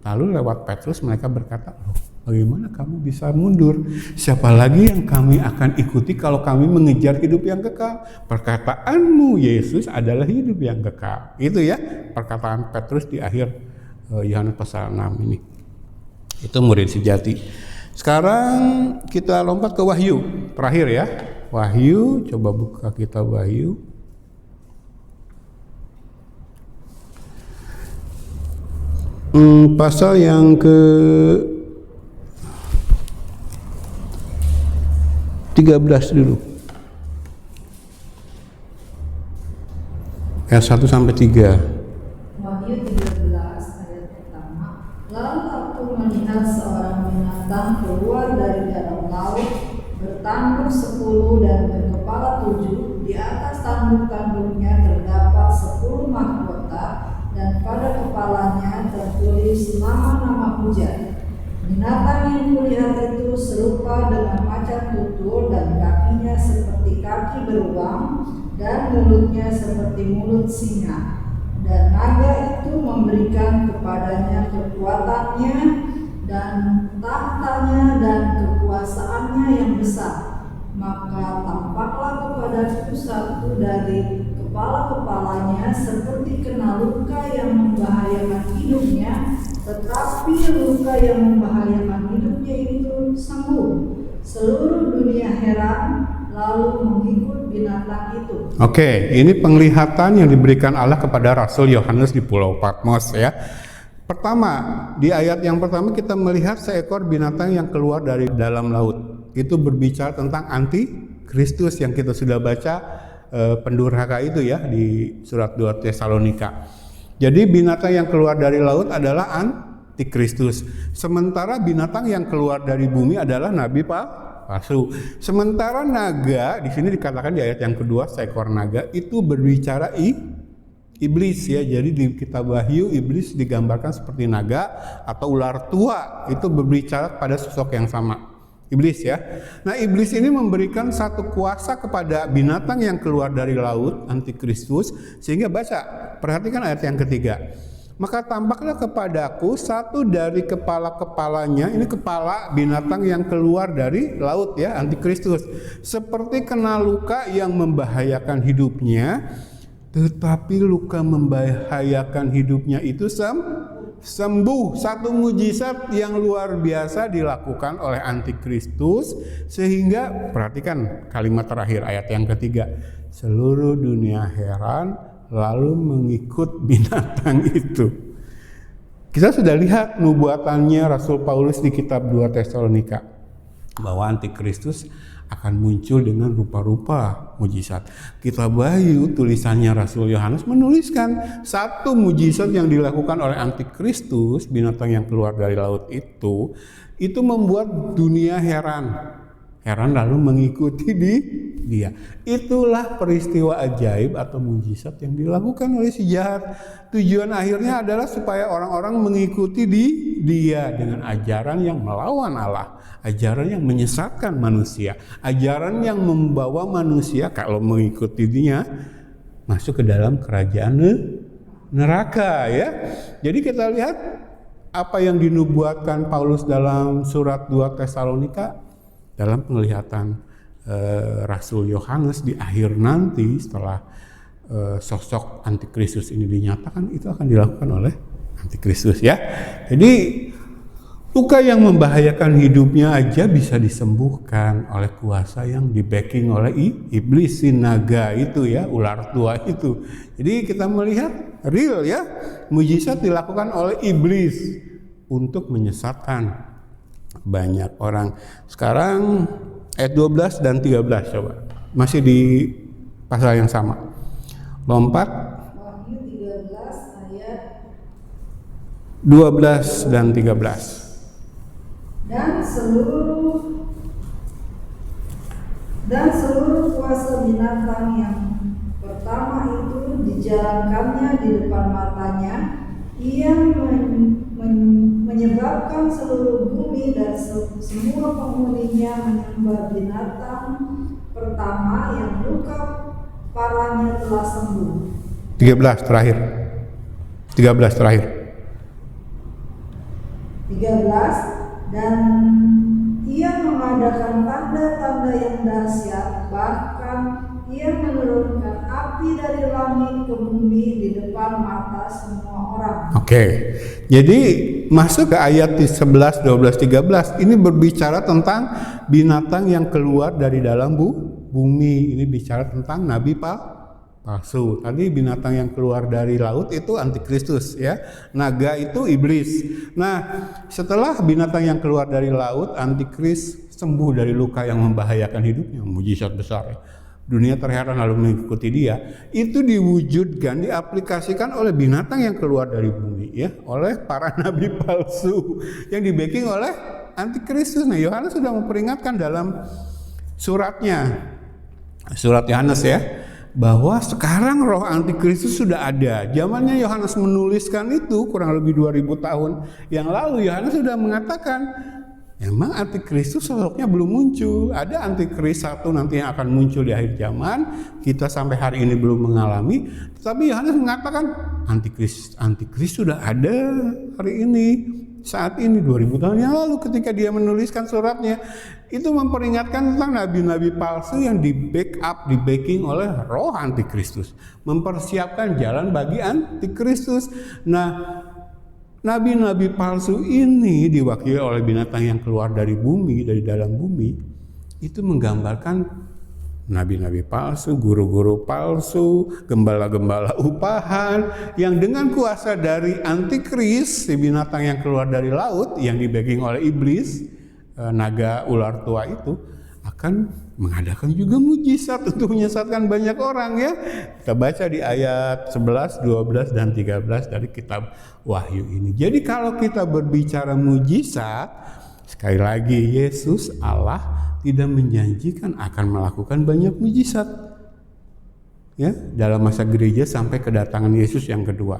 Lalu lewat Petrus mereka berkata, loh, bagaimana kamu bisa mundur? Siapa lagi yang kami akan ikuti kalau kami mengejar hidup yang kekal? Perkataanmu Yesus adalah hidup yang kekal. Itu ya perkataan Petrus di akhir Yohanes pasal 6 ini. Itu murid sejati. Sekarang kita lompat ke Wahyu terakhir ya. Wahyu, coba buka kitab Wahyu. Pasal yang ke 13 dulu. Ayat 1 sampai 3. Wahyu 13 ayat pertama. Lalu aku melihat seorang binatang keluar dari dalam laut, bertanduk 10 dan berkepala 7. Di atas tanduk-tanduknya terdapat 10 mahkota, dan pada kepalanya tertulis nama-nama puja. Binatang yang kulihat itu serupa dengan macan tutul, dan kakinya seperti kaki beruang, dan mulutnya seperti mulut singa. Dan naga itu memberikan kepadanya kekuatannya dan tahtanya dan kekuasaannya yang besar. Maka tampaklah kepadaku satu dari kepala-kepalanya seperti kena luka yang membahayakan hidupnya, tetapi luka yang membahayakan hidupnya itu sembuh. Seluruh dunia heran lalu mengikut binatang itu. Oke, ini penglihatan yang diberikan Allah kepada Rasul Yohanes di Pulau Patmos ya. Pertama, di ayat yang pertama kita melihat seekor binatang yang keluar dari dalam laut. Itu berbicara tentang anti-Kristus yang kita sudah baca pendurhaka itu ya di surat 2 Tesalonika. Jadi binatang yang keluar dari laut adalah anti-Kristus. Sementara binatang yang keluar dari bumi adalah nabi palsu. Sementara naga di sini dikatakan di ayat yang kedua, seekor naga itu berbicara iblis ya. Jadi di kitab Wahyu iblis digambarkan seperti naga atau ular tua, itu berbicara pada sosok yang sama, iblis ya. Nah, iblis ini memberikan satu kuasa kepada binatang yang keluar dari laut, antikristus, sehingga baca, perhatikan ayat yang ketiga. Maka tampaklah kepadaku satu dari kepala-kepalanya, ini kepala binatang yang keluar dari laut ya, antikristus, seperti kena luka yang membahayakan hidupnya, tetapi luka membahayakan hidupnya itu sembuh. Satu mujizat yang luar biasa dilakukan oleh antikristus, sehingga perhatikan kalimat terakhir ayat yang ketiga, seluruh dunia heran lalu mengikut binatang itu. Kita sudah lihat nubuatannya Rasul Paulus di kitab 2 Tesalonika bahwa antikristus akan muncul dengan rupa-rupa mujizat. Kitab Wahyu tulisannya Rasul Yohanes menuliskan satu mujizat yang dilakukan oleh antikristus, binatang yang keluar dari laut itu membuat dunia heran lalu mengikuti dia. Itulah peristiwa ajaib atau mujizat yang dilakukan oleh si jahat. Tujuan akhirnya adalah supaya orang-orang mengikuti dia dengan ajaran yang melawan Allah, ajaran yang menyesatkan manusia, ajaran yang membawa manusia kalau mengikuti dia masuk ke dalam kerajaan neraka ya. Jadi kita lihat apa yang dinubuatkan Paulus dalam surat 2 Tesalonika dalam penglihatan Rasul Yohanes di akhir nanti setelah sosok antikristus ini dinyatakan, itu akan dilakukan oleh antikristus ya. Jadi luka yang membahayakan hidupnya aja bisa disembuhkan oleh kuasa yang di-backing oleh iblis, si naga itu ya, ular tua itu. Jadi kita melihat real ya, mujizat dilakukan oleh iblis untuk menyesatkan banyak orang. Sekarang ayat 12 dan 13 coba. Masih di pasal yang sama. Lompat. Wahyu 13 12 dan 13. Dan seluruh kuasa binatang yang pertama itu dijalankannya di depan matanya. Ia menyebabkan seluruh bumi dan semua penghuninya menyembah binatang pertama yang luka parahnya telah sembuh. 13 terakhir. 13. Dan ia mengadakan tanda-tanda yang dahsyat, bahkan ia menurunkan api dari langit ke bumi di depan mata semua orang. Oke. Jadi masuk ke ayat 11, 12, 13 ini berbicara tentang binatang yang keluar dari dalam bumi. Ini bicara tentang nabi palsu. Tadi binatang yang keluar dari laut itu antikristus ya. Naga itu iblis. Nah, setelah binatang yang keluar dari laut, antikris sembuh dari luka yang membahayakan hidupnya, mujizat besar ya. Dunia terheran lalu mengikuti dia. Itu diwujudkan, diaplikasikan oleh binatang yang keluar dari bumi ya, oleh para nabi palsu yang di-backing oleh antikristus. Nah, Yohanes sudah memperingatkan dalam suratnya, surat Yohanes ya, bahwa sekarang roh antikristus sudah ada. Zamannya Yohanes menuliskan itu kurang lebih 2000 tahun yang lalu, Yohanes sudah mengatakan memang antikristus sosoknya belum muncul. Ada antikris satu nanti yang akan muncul di akhir zaman. Kita sampai hari ini belum mengalami. Tetapi Yohanes mengatakan antikris sudah ada hari ini. Saat ini 2000 tahun yang lalu ketika dia menuliskan suratnya, itu memperingatkan tentang nabi-nabi palsu yang di-backing oleh roh antikristus, mempersiapkan jalan bagi antikristus. Nah, nabi-nabi palsu ini diwakili oleh binatang yang keluar dari bumi, dari dalam bumi. Itu menggambarkan nabi-nabi palsu, guru-guru palsu, gembala-gembala upahan yang dengan kuasa dari antikris, si binatang yang keluar dari laut yang di-backing oleh iblis, naga ular tua itu, akan mengadakan juga mujizat untuk menyesatkan banyak orang ya. Kita baca di ayat 11, 12, dan 13 dari kitab Wahyu ini. Jadi kalau kita berbicara mujizat, sekali lagi Yesus Allah tidak menjanjikan akan melakukan banyak mujizat ya dalam masa gereja sampai kedatangan Yesus yang kedua.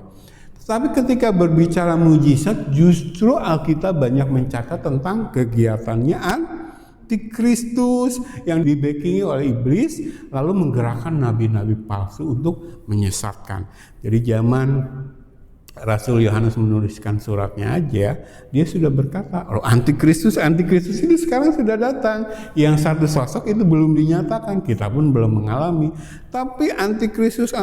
Tetapi ketika berbicara mujizat, justru Alkitab banyak mencatat tentang kegiatannya antikristus yang di-backingi oleh iblis, lalu menggerakkan nabi-nabi palsu untuk menyesatkan. Jadi zaman Rasul Yohanes menuliskan suratnya aja, dia sudah berkata, oh, antikristus ini sekarang sudah datang. Yang satu sosok itu belum dinyatakan, kita pun belum mengalami. Tapi antikristus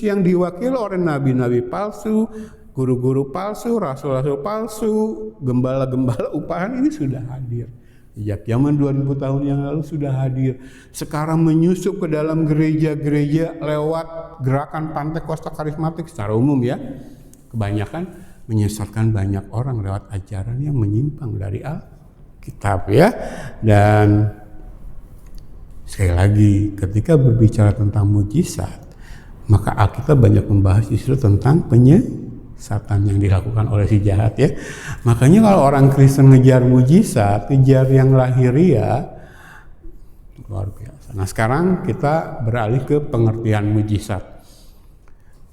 yang diwakili oleh nabi-nabi palsu, guru-guru palsu, rasul-rasul palsu, gembala-gembala upahan ini sudah hadir. Sejak zaman 2000 tahun yang lalu sudah hadir. Sekarang menyusup ke dalam gereja-gereja lewat gerakan Pantekosta karismatik secara umum ya. Kebanyakan menyesatkan banyak orang lewat ajaran yang menyimpang dari Alkitab ya. Dan sekali lagi, ketika berbicara tentang mujizat, maka Alkitab banyak membahas justru tentang penyesatan yang dilakukan oleh si jahat ya. Makanya kalau orang Kristen ngejar mujizat, kejar yang lahiria, luar biasa. Nah, sekarang kita beralih ke pengertian mujizat.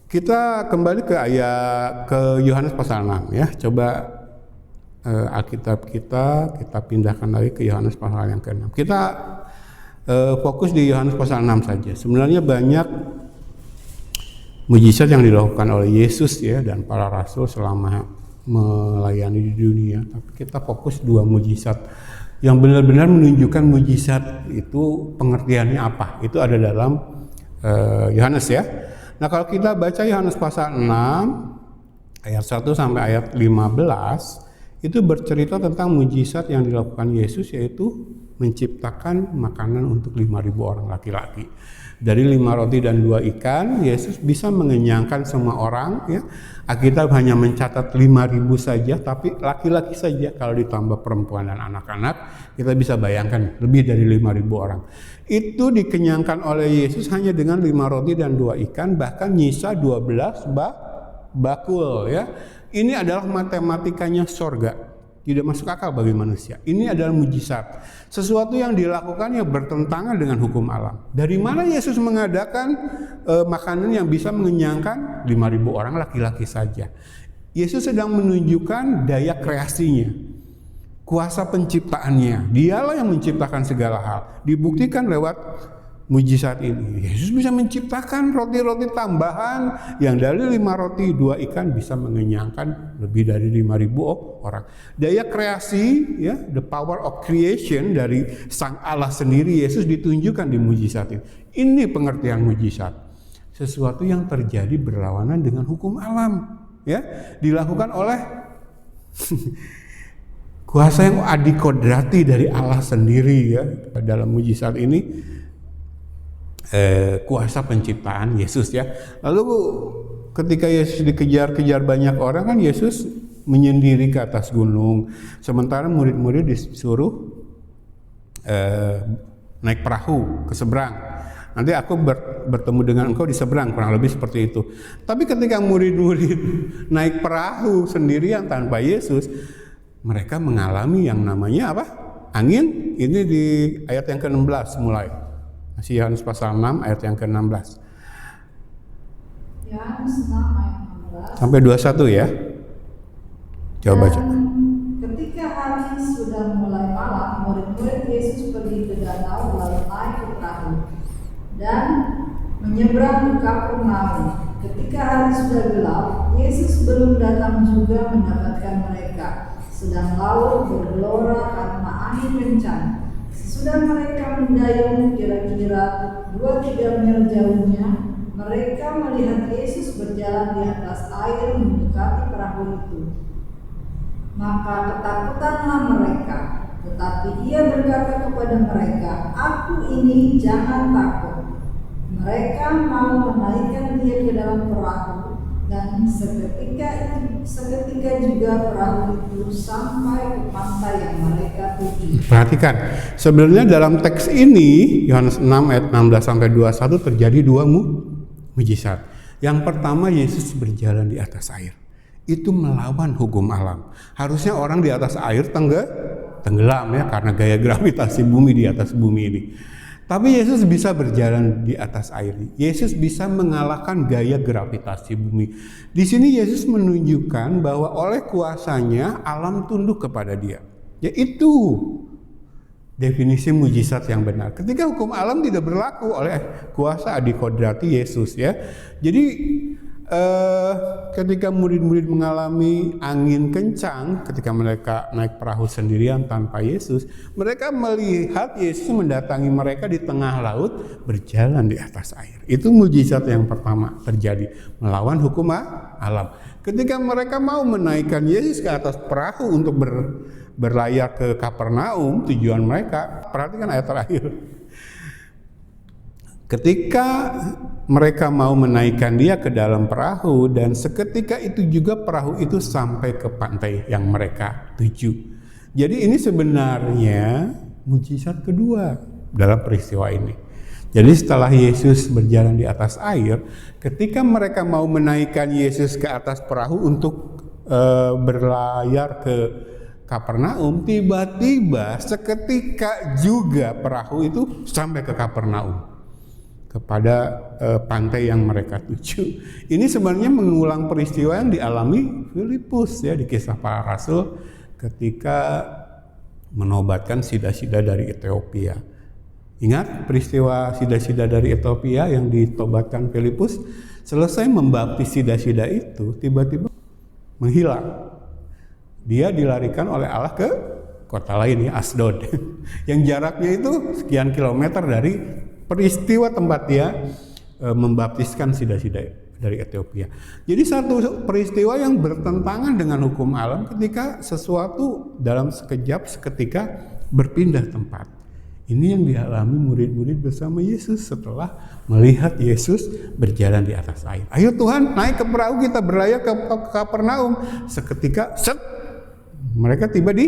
Kita kembali ke Yohanes pasal 6 ya. Coba Alkitab kita pindahkan lagi ke Yohanes pasal yang ke-6. Kita fokus di Yohanes pasal 6 saja. Sebenarnya banyak mujizat yang dilakukan oleh Yesus ya dan para rasul selama melayani di dunia. Tapi kita fokus 2 mujizat yang benar-benar menunjukkan mujizat itu pengertiannya apa. Itu ada dalam Yohanes ya. Nah, kalau kita baca Yohanes pasal 6 ayat 1 sampai ayat 15 itu bercerita tentang mujizat yang dilakukan Yesus, yaitu menciptakan makanan untuk 5.000 orang laki-laki. Dari 5 roti dan 2 ikan, Yesus bisa mengenyangkan semua orang ya. Alkitab hanya mencatat 5.000 saja, tapi laki-laki saja. Kalau ditambah perempuan dan anak-anak, kita bisa bayangkan lebih dari 5.000 orang. Itu dikenyangkan oleh Yesus hanya dengan 5 roti dan 2 ikan, bahkan nyisa 12 bakul ya. Ini adalah matematikanya sorga. Tidak masuk akal bagi manusia. Ini adalah mujizat. Sesuatu yang dilakukannya bertentangan dengan hukum alam. Dari mana Yesus mengadakan makanan yang bisa mengenyangkan 5.000 orang laki-laki saja? Yesus sedang menunjukkan daya kreasinya, kuasa penciptaannya. Dialah yang menciptakan segala hal. Dibuktikan lewat mujizat ini. Yesus bisa menciptakan roti-roti tambahan yang dari 5 roti 2 ikan bisa mengenyangkan lebih dari 5.000 orang. Daya kreasi, ya, the power of creation dari Sang Allah sendiri Yesus ditunjukkan di mujizat ini. Ini pengertian mujizat. Sesuatu yang terjadi berlawanan dengan hukum alam, ya, dilakukan oleh kuasa yang adikodrati dari Allah sendiri, ya. Dalam mujizat ini kuasa penciptaan Yesus, ya. Lalu ketika Yesus dikejar-kejar banyak orang, kan Yesus menyendiri ke atas gunung, sementara murid-murid disuruh naik perahu ke seberang. Nanti aku bertemu dengan engkau di seberang, kurang lebih seperti itu. Tapi ketika murid-murid naik perahu sendirian tanpa Yesus, mereka mengalami yang namanya apa? Angin. Ini di ayat yang ke-16 mulai. Masih Yohanes pasal 6 ayat yang ke-16. Yohanes 6 ayat 16. Sampai 21 ya. Coba baca. Ketika hari sudah mulai malam, murid-murid Yesus pergi ke danau lalu naik ke perahu dan menyeberang ke Kapernaum. Ketika hari sudah gelap, Yesus belum datang juga mendapatkan mereka, sedang laut bergelora karena angin kencang. Sesudah mereka mendayung kira-kira 2-3 mil jauhnya, mereka melihat Yesus berjalan di atas air mendekati perahu itu. Maka ketakutanlah mereka, tetapi Ia berkata kepada mereka, "Aku ini, jangan takut." Mereka mau menaikkan Dia ke dalam perahu, dan seketika juga perahu itu sampai ke pantai yang mereka tuju. Perhatikan, sebenarnya dalam teks ini Yohanes 6 ayat 16 sampai 21 terjadi 2 mujizat. Yang pertama, Yesus berjalan di atas air. Itu melawan hukum alam. Harusnya orang di atas air tenggelam, ya, karena gaya gravitasi bumi di atas bumi ini. Tapi Yesus bisa berjalan di atas air. Yesus bisa mengalahkan gaya gravitasi bumi. Di sini Yesus menunjukkan bahwa oleh kuasanya alam tunduk kepada Dia. Yaitu definisi mujizat yang benar. Ketika hukum alam tidak berlaku oleh kuasa adikodrati Yesus, ya. Jadi ketika murid-murid mengalami angin kencang ketika mereka naik perahu sendirian tanpa Yesus, mereka melihat Yesus mendatangi mereka di tengah laut berjalan di atas air. Itu mujizat yang pertama terjadi, melawan hukum alam. Ketika mereka mau menaikkan Yesus ke atas perahu untuk berlayar ke Kapernaum, tujuan mereka, perhatikan ayat terakhir. Ketika mereka mau menaikkan Dia ke dalam perahu, dan seketika itu juga perahu itu sampai ke pantai yang mereka tuju. Jadi ini sebenarnya mujizat kedua dalam peristiwa ini. Jadi setelah Yesus berjalan di atas air, ketika mereka mau menaikkan Yesus ke atas perahu untuk berlayar ke Kapernaum, tiba-tiba seketika juga perahu itu sampai ke Kapernaum, kepada pantai yang mereka tuju. Ini sebenarnya mengulang peristiwa yang dialami Filipus, ya, di Kisah Para Rasul ketika menobatkan sida-sida dari Ethiopia. Ingat peristiwa sida-sida dari Ethiopia yang ditobatkan Filipus? Selesai membaptis sida-sida itu, tiba-tiba menghilang. Dia dilarikan oleh Allah ke kota lain, ya, Asdod, yang jaraknya itu sekian kilometer dari peristiwa tempat Dia membaptiskan sida-sida dari Ethiopia. Jadi satu peristiwa yang bertentangan dengan hukum alam ketika sesuatu dalam sekejap seketika berpindah tempat. Ini yang dialami murid-murid bersama Yesus setelah melihat Yesus berjalan di atas air. Ayo Tuhan, naik ke perahu, kita berlayar ke Kapernaum. Seketika mereka tiba di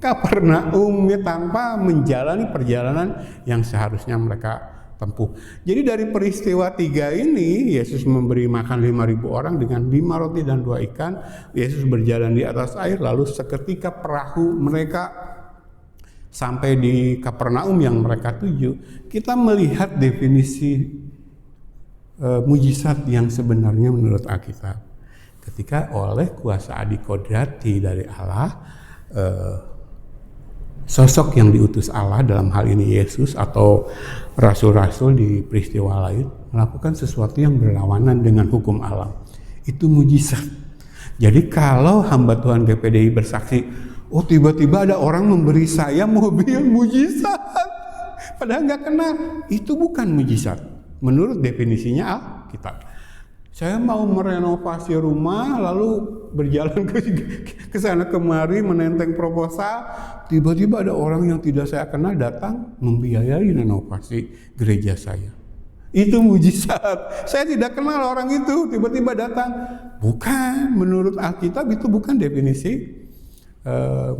Kapernaum, ya, tanpa menjalani perjalanan yang seharusnya mereka tempuh. Jadi dari peristiwa 3 ini, Yesus memberi makan 5.000 orang dengan 5 roti dan 2 ikan. Yesus berjalan di atas air, lalu seketika perahu mereka sampai di Kapernaum yang mereka tuju. Kita melihat definisi mujizat yang sebenarnya menurut Alkitab. Ketika oleh kuasa adikodrati dari Allah, sosok yang diutus Allah, dalam hal ini Yesus atau rasul-rasul di peristiwa lain, melakukan sesuatu yang berlawanan dengan hukum alam. Itu mujizat. Jadi kalau hamba Tuhan GPDI bersaksi, oh tiba-tiba ada orang memberi saya mobil, mujizat, padahal nggak kenal, itu bukan mujizat menurut definisinya Alkitab. Saya mau merenovasi rumah, lalu berjalan ke sana kemari menenteng proposal, tiba-tiba ada orang yang tidak saya kenal datang membiayai renovasi gereja saya. Itu mujizat. Saya tidak kenal orang itu, tiba-tiba datang. Bukan, menurut Alkitab itu bukan definisi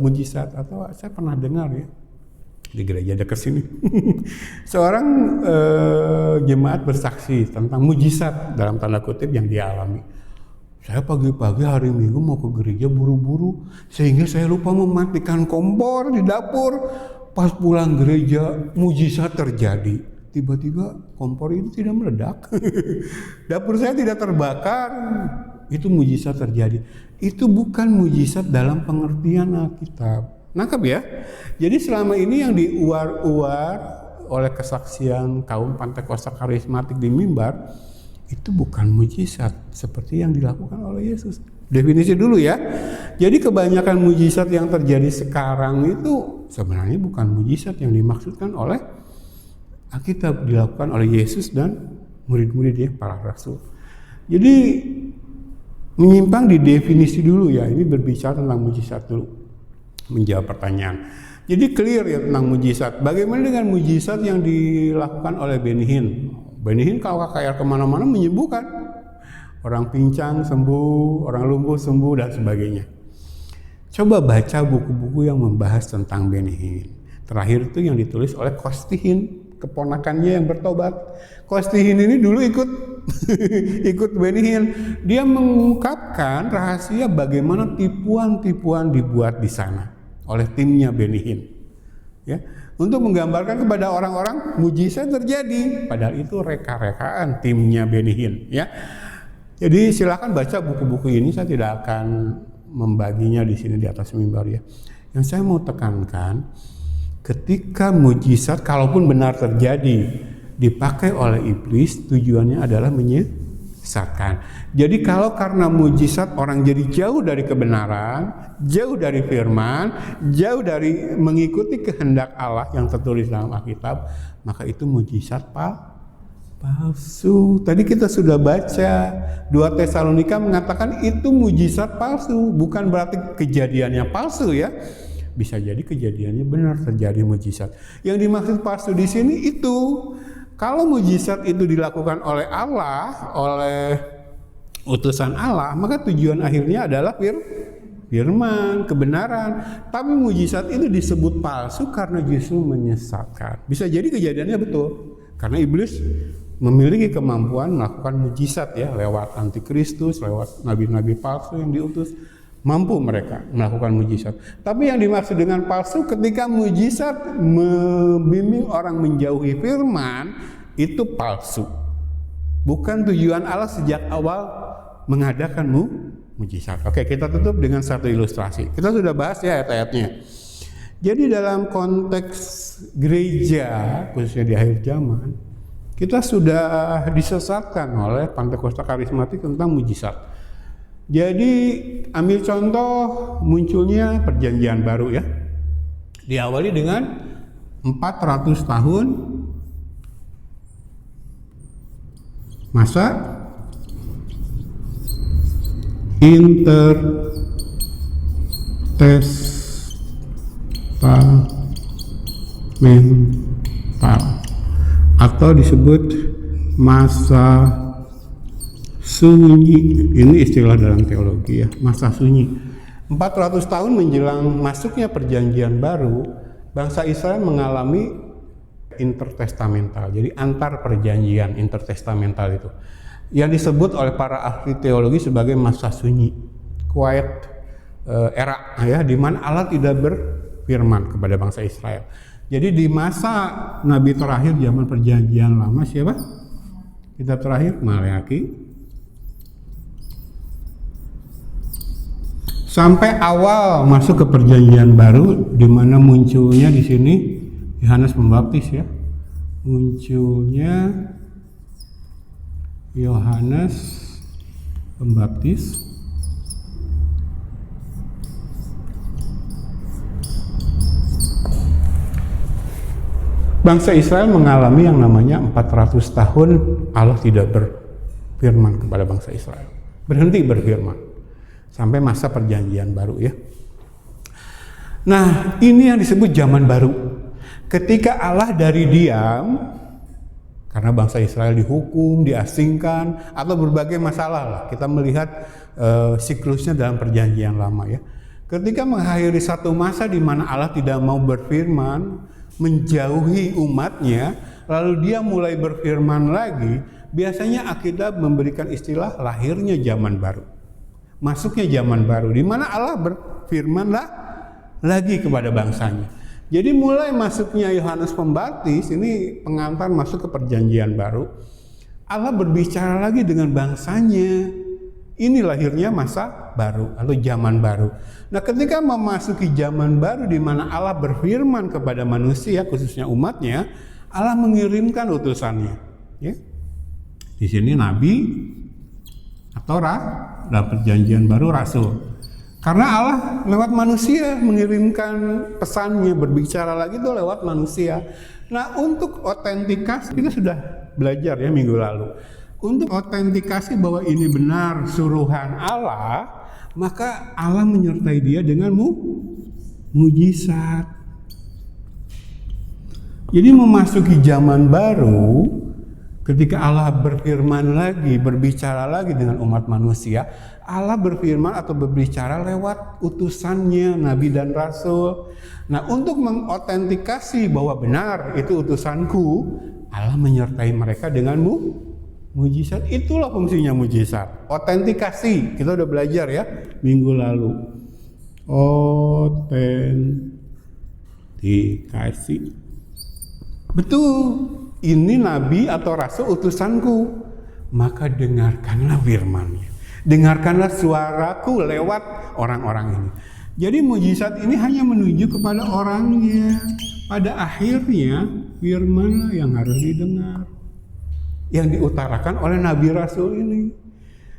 mujizat. Atau saya pernah dengar ya, di gereja dekat sini seorang jemaat bersaksi tentang mujizat dalam tanda kutip yang dia alami. Saya pagi-pagi hari Minggu mau ke gereja buru-buru sehingga saya lupa mematikan kompor di dapur. Pas pulang gereja mujizat terjadi, tiba-tiba kompor itu tidak meledak dapur saya tidak terbakar. Itu mujizat terjadi. Itu bukan mujizat dalam pengertian Alkitab. Nangkep ya? Jadi selama ini yang diuar-uar oleh kesaksian kaum Pantekosta karismatik di mimbar itu bukan mujizat seperti yang dilakukan oleh Yesus. Definisi dulu ya. Jadi kebanyakan mujizat yang terjadi sekarang itu sebenarnya bukan mujizat yang dimaksudkan oleh Alkitab, dilakukan oleh Yesus dan murid-muridnya, para rasul. Jadi menyimpang di definisi dulu ya. Ini berbicara tentang mujizat dulu. Menjawab pertanyaan. Jadi clear ya tentang mujizat. Bagaimana dengan mujizat yang dilakukan oleh Benny Hinn? Benny Hinn kalau KKR kemana-mana menyembuhkan. Orang pincang sembuh, orang lumpuh sembuh dan sebagainya. Coba baca buku-buku yang membahas tentang Benny Hinn. Terakhir itu yang ditulis oleh Kosti Hinn, keponakannya yang bertobat. Kosti Hinn ini dulu ikut Benny Hinn. Dia mengungkapkan rahasia bagaimana tipuan-tipuan dibuat di sana oleh timnya Benny Hinn, ya, untuk menggambarkan kepada orang-orang mujizat terjadi, padahal itu reka-rekaan timnya Benny Hinn, ya. Jadi silakan baca buku-buku ini, saya tidak akan membaginya di sini di atas mimbar ya. Yang saya mau tekankan, ketika mujizat kalaupun benar terjadi dipakai oleh iblis, tujuannya adalah menyesatkan. Jadi kalau karena mujizat orang jadi jauh dari kebenaran, jauh dari firman, jauh dari mengikuti kehendak Allah yang tertulis dalam Alkitab, maka itu mujizat palsu. Tadi kita sudah baca 2 Tesalonika mengatakan itu mujizat palsu, bukan berarti kejadiannya palsu ya. Bisa jadi kejadiannya benar terjadi mujizat. Yang dimaksud palsu di sini itu kalau mujizat itu dilakukan oleh Allah, oleh utusan Allah, maka tujuan akhirnya adalah firman, kebenaran. Tapi mujizat itu disebut palsu karena justru menyesatkan. Bisa jadi kejadiannya betul, karena iblis memiliki kemampuan melakukan mujizat ya, lewat antikristus, lewat nabi-nabi palsu yang diutus, mampu mereka melakukan mujizat. Tapi yang dimaksud dengan palsu ketika mujizat membimbing orang menjauhi firman, itu palsu. Bukan tujuan Allah sejak awal mengadakan mujizat. Oke, kita tutup dengan satu ilustrasi. Kita sudah bahas ya ayat-ayatnya. Jadi dalam konteks gereja, khususnya di akhir zaman, kita sudah disesatkan oleh Pantekosta karismatik tentang mujizat. Jadi ambil contoh munculnya perjanjian baru ya. Diawali dengan 400 tahun masa intertestamental atau disebut masa sunyi. Ini istilah dalam teologi ya, masa sunyi. 400 tahun menjelang masuknya perjanjian baru, bangsa Israel mengalami intertestamental. Jadi antar perjanjian intertestamental itu. Yang disebut oleh para ahli teologi sebagai masa sunyi, quiet era ya, di mana Allah tidak berfirman kepada bangsa Israel. Jadi di masa nabi terakhir zaman perjanjian lama siapa? Kitab terakhir Maleakhi. Sampai awal masuk ke perjanjian baru, di mana munculnya di sini Yohanes Pembaptis ya. Munculnya Yohanes Pembaptis. Bangsa Israel mengalami yang namanya 400 tahun Allah tidak berfirman kepada bangsa Israel. Berhenti berfirman. Sampai masa perjanjian baru ya. Nah, ini yang disebut zaman baru. Ketika Allah dari diam, karena bangsa Israel dihukum, diasingkan, atau berbagai masalah lah. Kita melihat siklusnya dalam perjanjian lama ya. Ketika mengakhiri satu masa di mana Allah tidak mau berfirman, menjauhi umatnya, lalu dia mulai berfirman lagi, biasanya Alkitab memberikan istilah lahirnya zaman baru. Masuknya zaman baru, di mana Allah berfirman lagi kepada bangsanya. Jadi mulai masuknya Yohanes Pembaptis, ini pengantar masuk ke perjanjian baru. Allah berbicara lagi dengan bangsanya. Ini lahirnya masa baru atau zaman baru. Nah, ketika memasuki zaman baru di mana Allah berfirman kepada manusia, khususnya umatnya, Allah mengirimkan utusannya. Ya. Di sini nabi atau dalam perjanjian baru rasul. Karena Allah lewat manusia mengirimkan pesannya, berbicara lagi itu lewat manusia. Nah, untuk otentikasi kita sudah belajar ya minggu lalu. Untuk otentikasi bahwa ini benar suruhan Allah, maka Allah menyertai dia dengan mujizat. Jadi memasuki zaman baru, ketika Allah berfirman lagi, berbicara lagi dengan umat manusia, Allah berfirman atau berbicara lewat utusannya, nabi dan rasul. Nah, untuk mengotentikasi bahwa benar itu utusanku, Allah menyertai mereka dengan mujizat. Itulah fungsinya mujizat. Otentikasi, kita udah belajar ya minggu lalu. Otentikasi. Betul, ini nabi atau rasul utusanku, maka dengarkanlah firman-Nya. Dengarkanlah suaraku lewat orang-orang ini. Jadi mujizat ini hanya menunjuk kepada orangnya. Pada akhirnya firman yang harus didengar, yang diutarakan oleh nabi rasul ini.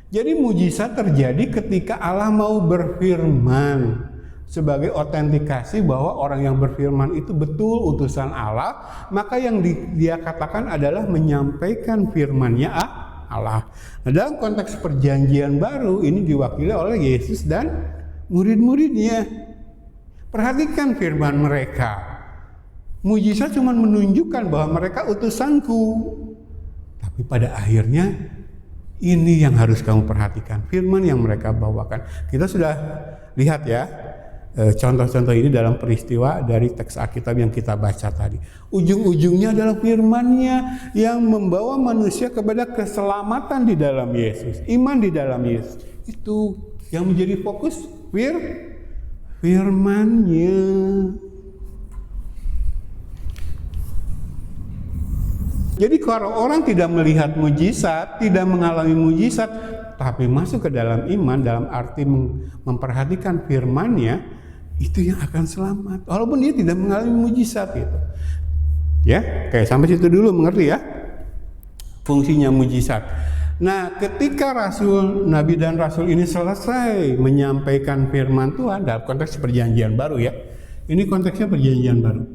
Jadi mujizat terjadi ketika Allah mau berfirman sebagai otentikasi bahwa orang yang berfirman itu betul utusan Allah, maka yang dia katakan adalah menyampaikan firman-Nya Allah. Nah, dalam konteks perjanjian baru ini diwakili oleh Yesus dan murid-muridnya. Perhatikan firman mereka. Mujizat cuma menunjukkan bahwa mereka utusanku. Tapi pada akhirnya ini yang harus kamu perhatikan, firman yang mereka bawakan. Kita sudah lihat ya contoh-contoh ini dalam peristiwa dari teks Alkitab yang kita baca tadi. Ujung-ujungnya adalah firman-Nya yang membawa manusia kepada keselamatan di dalam Yesus, iman di dalam Yesus. Itu yang menjadi fokus firman-Nya. Jadi kalau orang tidak melihat mujizat, tidak mengalami mujizat, tapi masuk ke dalam iman, dalam arti memperhatikan firman-Nya, itu yang akan selamat. Walaupun dia tidak mengalami mujizat gitu. Ya, kayak sampai situ dulu mengerti ya fungsinya mujizat. Nah, ketika nabi dan rasul ini selesai menyampaikan firman Tuhan dalam konteks perjanjian baru ya. Ini konteksnya perjanjian baru.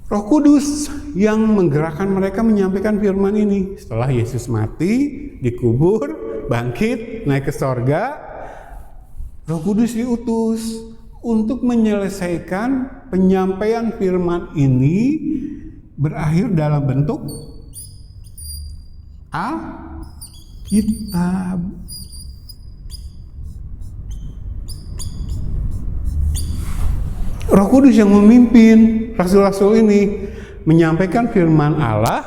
Roh Kudus yang menggerakkan mereka menyampaikan firman ini. Setelah Yesus mati, dikubur, bangkit, naik ke sorga, Roh Kudus diutus untuk menyelesaikan penyampaian firman ini berakhir dalam bentuk Alkitab. Roh Kudus yang memimpin rasul-rasul ini menyampaikan firman Allah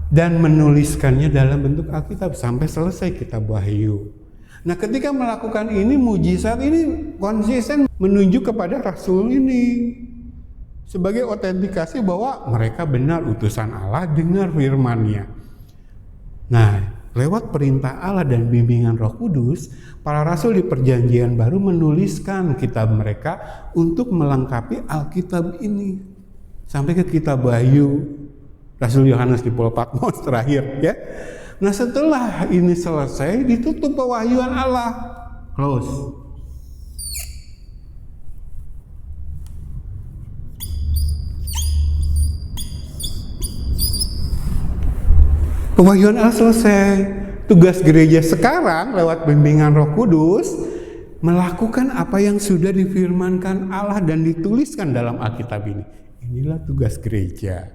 dan menuliskannya dalam bentuk Alkitab sampai selesai kitab Wahyu. Nah, ketika melakukan ini, mujizat ini konsisten menunjuk kepada rasul ini sebagai autentikasi bahwa mereka benar utusan Allah, dengar firman-Nya. Nah, lewat perintah Allah dan bimbingan Roh Kudus, para rasul di Perjanjian Baru menuliskan kitab mereka untuk melengkapi Alkitab ini sampai ke kitab Wahyu. Rasul Yohanes di Pulau Patmos terakhir, ya. Nah, setelah ini selesai, ditutup pewahyuan Allah. Close. Pewahyuan Allah selesai. Tugas gereja sekarang lewat bimbingan Roh Kudus melakukan apa yang sudah difirmankan Allah dan dituliskan dalam Alkitab ini. Inilah tugas gereja.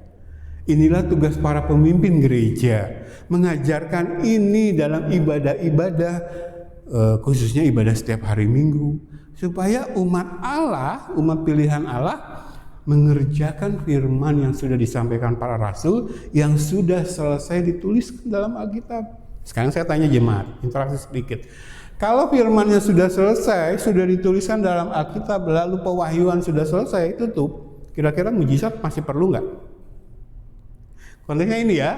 Inilah tugas para pemimpin gereja, mengajarkan ini dalam ibadah-ibadah, khususnya ibadah setiap hari Minggu, supaya umat Allah, umat pilihan Allah, mengerjakan firman yang sudah disampaikan para rasul, yang sudah selesai dituliskan dalam Alkitab. Sekarang saya tanya jemaat, interaksi sedikit. Kalau firmannya sudah selesai, sudah dituliskan dalam Alkitab, lalu pewahyuan sudah selesai, tutup, kira-kira mujizat masih perlu nggak? Konteksnya ini ya,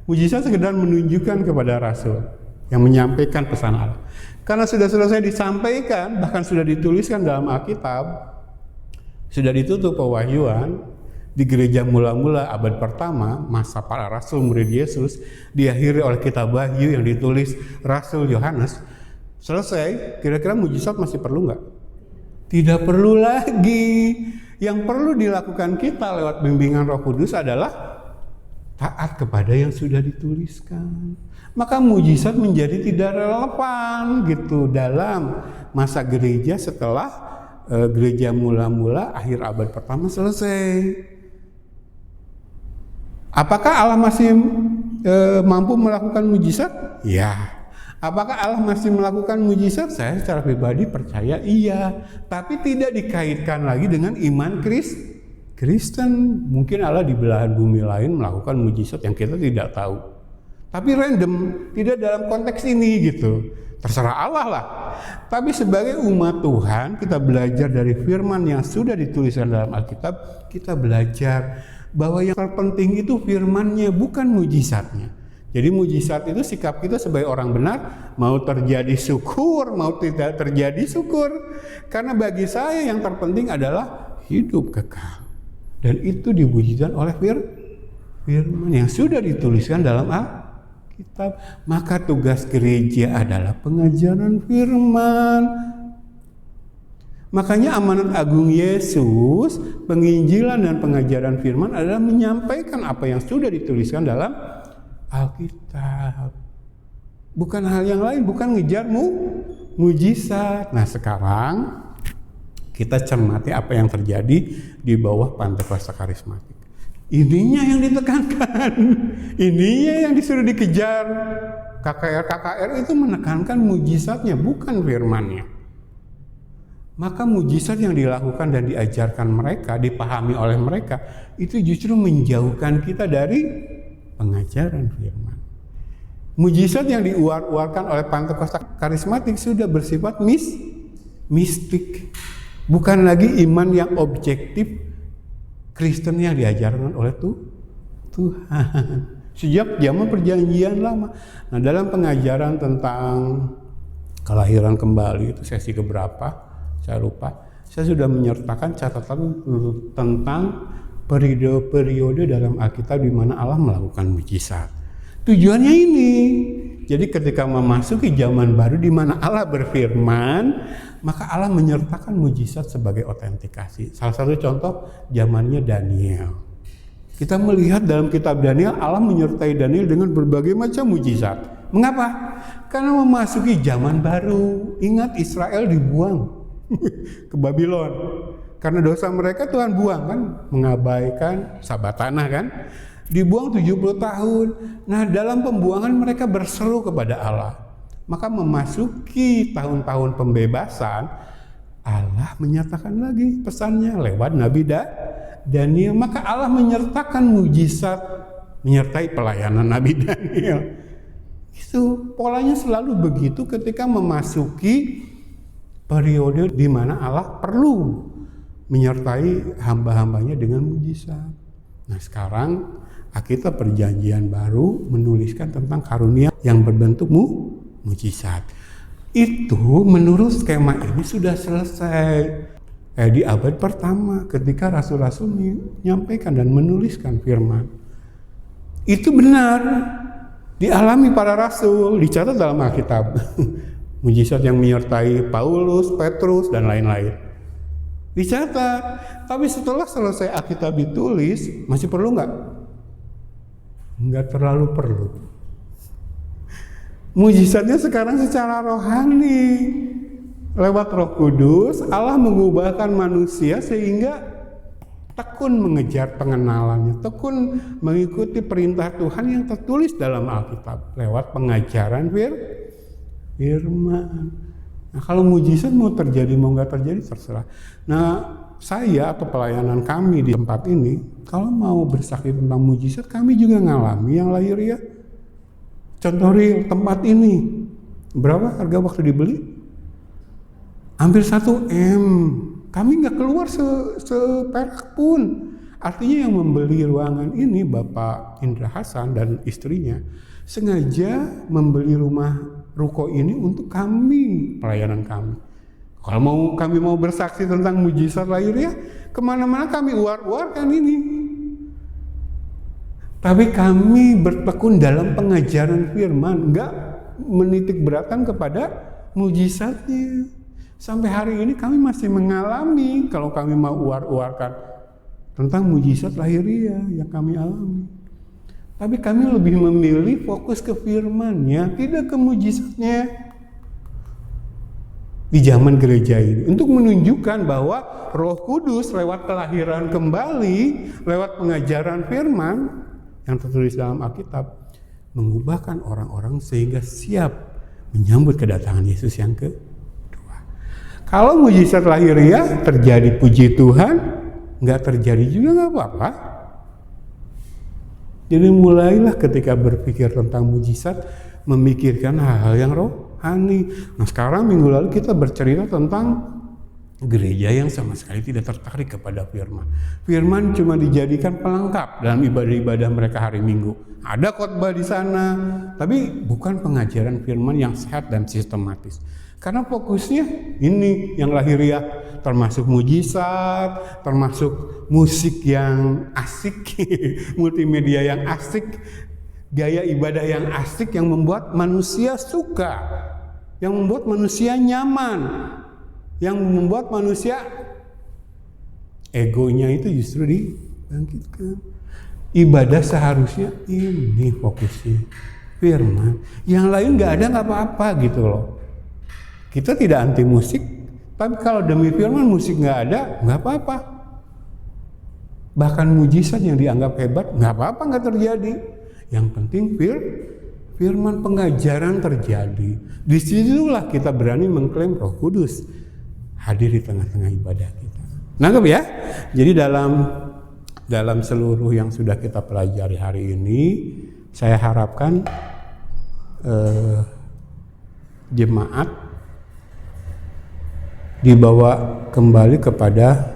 mujizat sekedar menunjukkan kepada rasul yang menyampaikan pesan Allah. Karena sudah selesai disampaikan, bahkan sudah dituliskan dalam Alkitab, sudah ditutup pewahyuan di gereja mula-mula abad pertama, masa para rasul murid Yesus, diakhiri oleh kitab Wahyu yang ditulis Rasul Yohanes. Selesai, kira-kira mujizat masih perlu nggak? Tidak perlu lagi. Yang perlu dilakukan kita lewat bimbingan Roh Kudus adalah taat kepada yang sudah dituliskan. Maka mujizat menjadi tidak relevan gitu dalam masa gereja setelah gereja mula-mula akhir abad pertama selesai. Apakah Allah masih mampu melakukan mujizat? Ya. Apakah Allah masih melakukan mujizat? Saya secara pribadi percaya iya. Tapi tidak dikaitkan lagi dengan iman Kristen. Mungkin Allah di belahan bumi lain melakukan mujizat yang kita tidak tahu. Tapi random, tidak dalam konteks ini gitu. Terserah Allah lah. Tapi sebagai umat Tuhan, kita belajar dari firman yang sudah dituliskan dalam Alkitab, kita belajar bahwa yang terpenting itu firman-Nya, bukan mujizatnya. Jadi mujizat itu sikap kita sebagai orang benar, mau terjadi syukur, mau tidak terjadi syukur. Karena bagi saya yang terpenting adalah hidup kekal. Dan itu diwujudkan oleh firman yang sudah dituliskan dalam Alkitab. Maka tugas gereja adalah pengajaran firman. Makanya amanat agung Yesus, penginjilan dan pengajaran firman adalah menyampaikan apa yang sudah dituliskan dalam Alkitab. Bukan hal yang lain, bukan ngejar mujizat. Nah, sekarang kita cermati apa yang terjadi di bawah Pentakosta Karismatik. Ininya yang ditekankan, ininya yang disuruh dikejar. KKR itu menekankan mujizatnya, bukan firmannya. Maka mujizat yang dilakukan dan diajarkan mereka, dipahami oleh mereka, itu justru menjauhkan kita dari pengajaran firman. Mujizat yang diuar-uarkan oleh Pentakosta Karismatik sudah bersifat mistik. Bukan lagi iman yang objektif Kristen yang diajarkan oleh Tuhan. Sejak zaman Perjanjian Lama. Nah, dalam pengajaran tentang kelahiran kembali, itu sesi keberapa? Saya lupa. Saya sudah menyertakan catatan tentang periode-periode dalam Alkitab di mana Allah melakukan mujizat. Tujuannya ini. Jadi ketika memasuki zaman baru di mana Allah berfirman, maka Allah menyertakan mujizat sebagai autentikasi. Salah satu contoh zamannya Daniel. Kita melihat dalam kitab Daniel, Allah menyertai Daniel dengan berbagai macam mujizat. Mengapa? Karena memasuki zaman baru. Ingat, Israel dibuang ke Babylon. Karena dosa mereka Tuhan buang kan, mengabaikan Sabat tanah kan. Dibuang 70 tahun. Nah, dalam pembuangan mereka berseru kepada Allah. Maka memasuki tahun-tahun pembebasan, Allah menyatakan lagi pesannya lewat Nabi Daniel. Maka Allah menyertakan mujizat menyertai pelayanan Nabi Daniel. Itu polanya selalu begitu ketika memasuki periode di mana Allah perlu menyertai hamba-hambanya dengan mujizat. Nah sekarang Alkitab Perjanjian Baru menuliskan tentang karunia yang berbentuk mujizat. Itu menurut skema ini sudah selesai. Di abad pertama ketika rasul-rasul menyampaikan dan menuliskan firman. Itu benar dialami para rasul, dicatat dalam Alkitab. Mujizat yang menyertai Paulus, Petrus, dan lain-lain. Dicatat. Tapi setelah selesai Alkitab ditulis, masih perlu nggak? Nggak terlalu perlu. Mujizatnya sekarang secara rohani. Lewat Roh Kudus, Allah mengubahkan manusia sehingga tekun mengejar pengenalannya, tekun mengikuti perintah Tuhan yang tertulis dalam Alkitab lewat pengajaran firman. Nah, kalau mujizat mau terjadi mau nggak terjadi terserah. Nah, saya atau pelayanan kami di tempat ini, kalau mau bersaksi tentang mujizat, kami juga ngalami yang lahiriah. Contoh real, tempat ini berapa harga waktu dibeli? Hampir 1 M. Kami nggak keluar seperak pun. Artinya yang membeli ruangan ini Bapak Indra Hasan dan istrinya sengaja membeli rumah ruko ini untuk kami, pelayanan kami. Kalau kami mau bersaksi tentang mujizat lahiriah, kemana-mana kami uar-uarkan ini. Tapi kami bertekun dalam pengajaran firman, enggak menitik beratkan kepada mujizatnya. Sampai hari ini kami masih mengalami kalau kami mau uar-uarkan tentang mujizat lahiriah yang kami alami. Tapi kami lebih memilih fokus ke firman-Nya, tidak ke mujizatnya. Di zaman gereja ini untuk menunjukkan bahwa Roh Kudus lewat kelahiran kembali, lewat pengajaran firman yang tertulis dalam Alkitab mengubahkan orang-orang sehingga siap menyambut kedatangan Yesus yang kedua. Kalau mujizat lahiriah terjadi, puji Tuhan, nggak terjadi juga nggak apa-apa. Jadi mulailah ketika berpikir tentang mujizat memikirkan hal-hal yang rohani. Nah sekarang minggu lalu kita bercerita tentang gereja yang sama sekali tidak tertarik kepada firman. Firman cuma dijadikan pelengkap dalam ibadah-ibadah mereka hari Minggu. Ada khotbah di sana, tapi bukan pengajaran firman yang sehat dan sistematis. Karena fokusnya ini yang lahiriah, termasuk mujizat, termasuk musik yang asik, multimedia yang asik, gaya ibadah yang asik yang membuat manusia suka, yang membuat manusia nyaman, yang membuat manusia egonya itu justru dibangkitkan. Ibadah seharusnya ini fokusnya firman. Yang lain nggak ada nggak apa-apa gitu loh. Kita tidak anti musik, tapi kalau demi firman musik nggak ada nggak apa-apa. Bahkan mujizat yang dianggap hebat nggak apa-apa nggak terjadi. Yang penting firman pengajaran terjadi. Disitulah kita berani mengklaim Roh Kudus hadir di tengah-tengah ibadah kita. Nangkep ya? Jadi dalam seluruh yang sudah kita pelajari hari ini, saya harapkan jemaat dibawa kembali kepada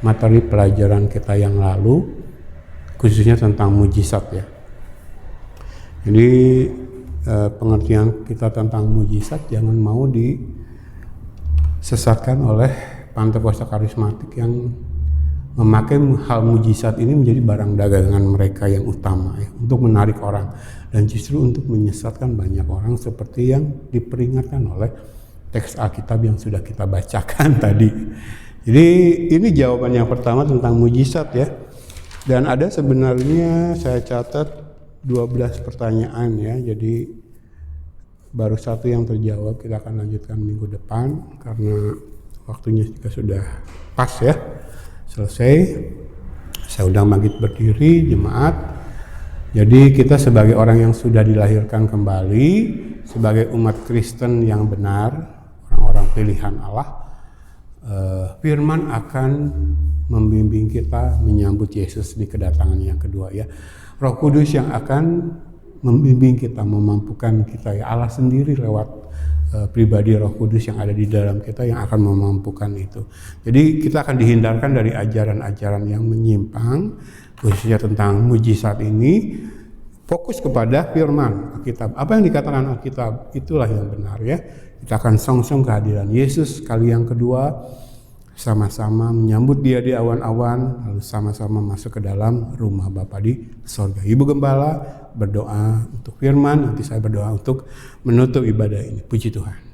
materi pelajaran kita yang lalu, khususnya tentang mujizat ya. Jadi pengertian kita tentang mujizat jangan mau disesatkan oleh Pentakosta karismatik yang memakai hal mujizat ini menjadi barang dagangan mereka yang utama ya, untuk menarik orang dan justru untuk menyesatkan banyak orang seperti yang diperingatkan oleh teks Alkitab yang sudah kita bacakan tadi. Jadi ini jawaban yang pertama tentang mujizat ya. Dan ada sebenarnya saya catat 12 pertanyaan ya. Jadi baru satu yang terjawab, kita akan lanjutkan minggu depan karena waktunya juga sudah pas ya. Selesai. Saya undang bangkit berdiri jemaat. Jadi kita sebagai orang yang sudah dilahirkan kembali, sebagai umat Kristen yang benar, orang-orang pilihan Allah, firman akan membimbing kita menyambut Yesus di kedatangan yang kedua ya. Roh Kudus yang akan membimbing kita, memampukan kita ya. Allah sendiri lewat pribadi Roh Kudus yang ada di dalam kita yang akan memampukan itu. Jadi kita akan dihindarkan dari ajaran-ajaran yang menyimpang, khususnya tentang mujizat ini. Fokus kepada firman Alkitab. Apa yang dikatakan Alkitab itulah yang benar ya. Kita akan song-song kehadiran Yesus kali yang kedua, sama-sama menyambut dia di awan-awan, lalu sama-sama masuk ke dalam rumah Bapa di sorga. Ibu Gembala berdoa untuk firman, nanti saya berdoa untuk menutup ibadah ini. Puji Tuhan.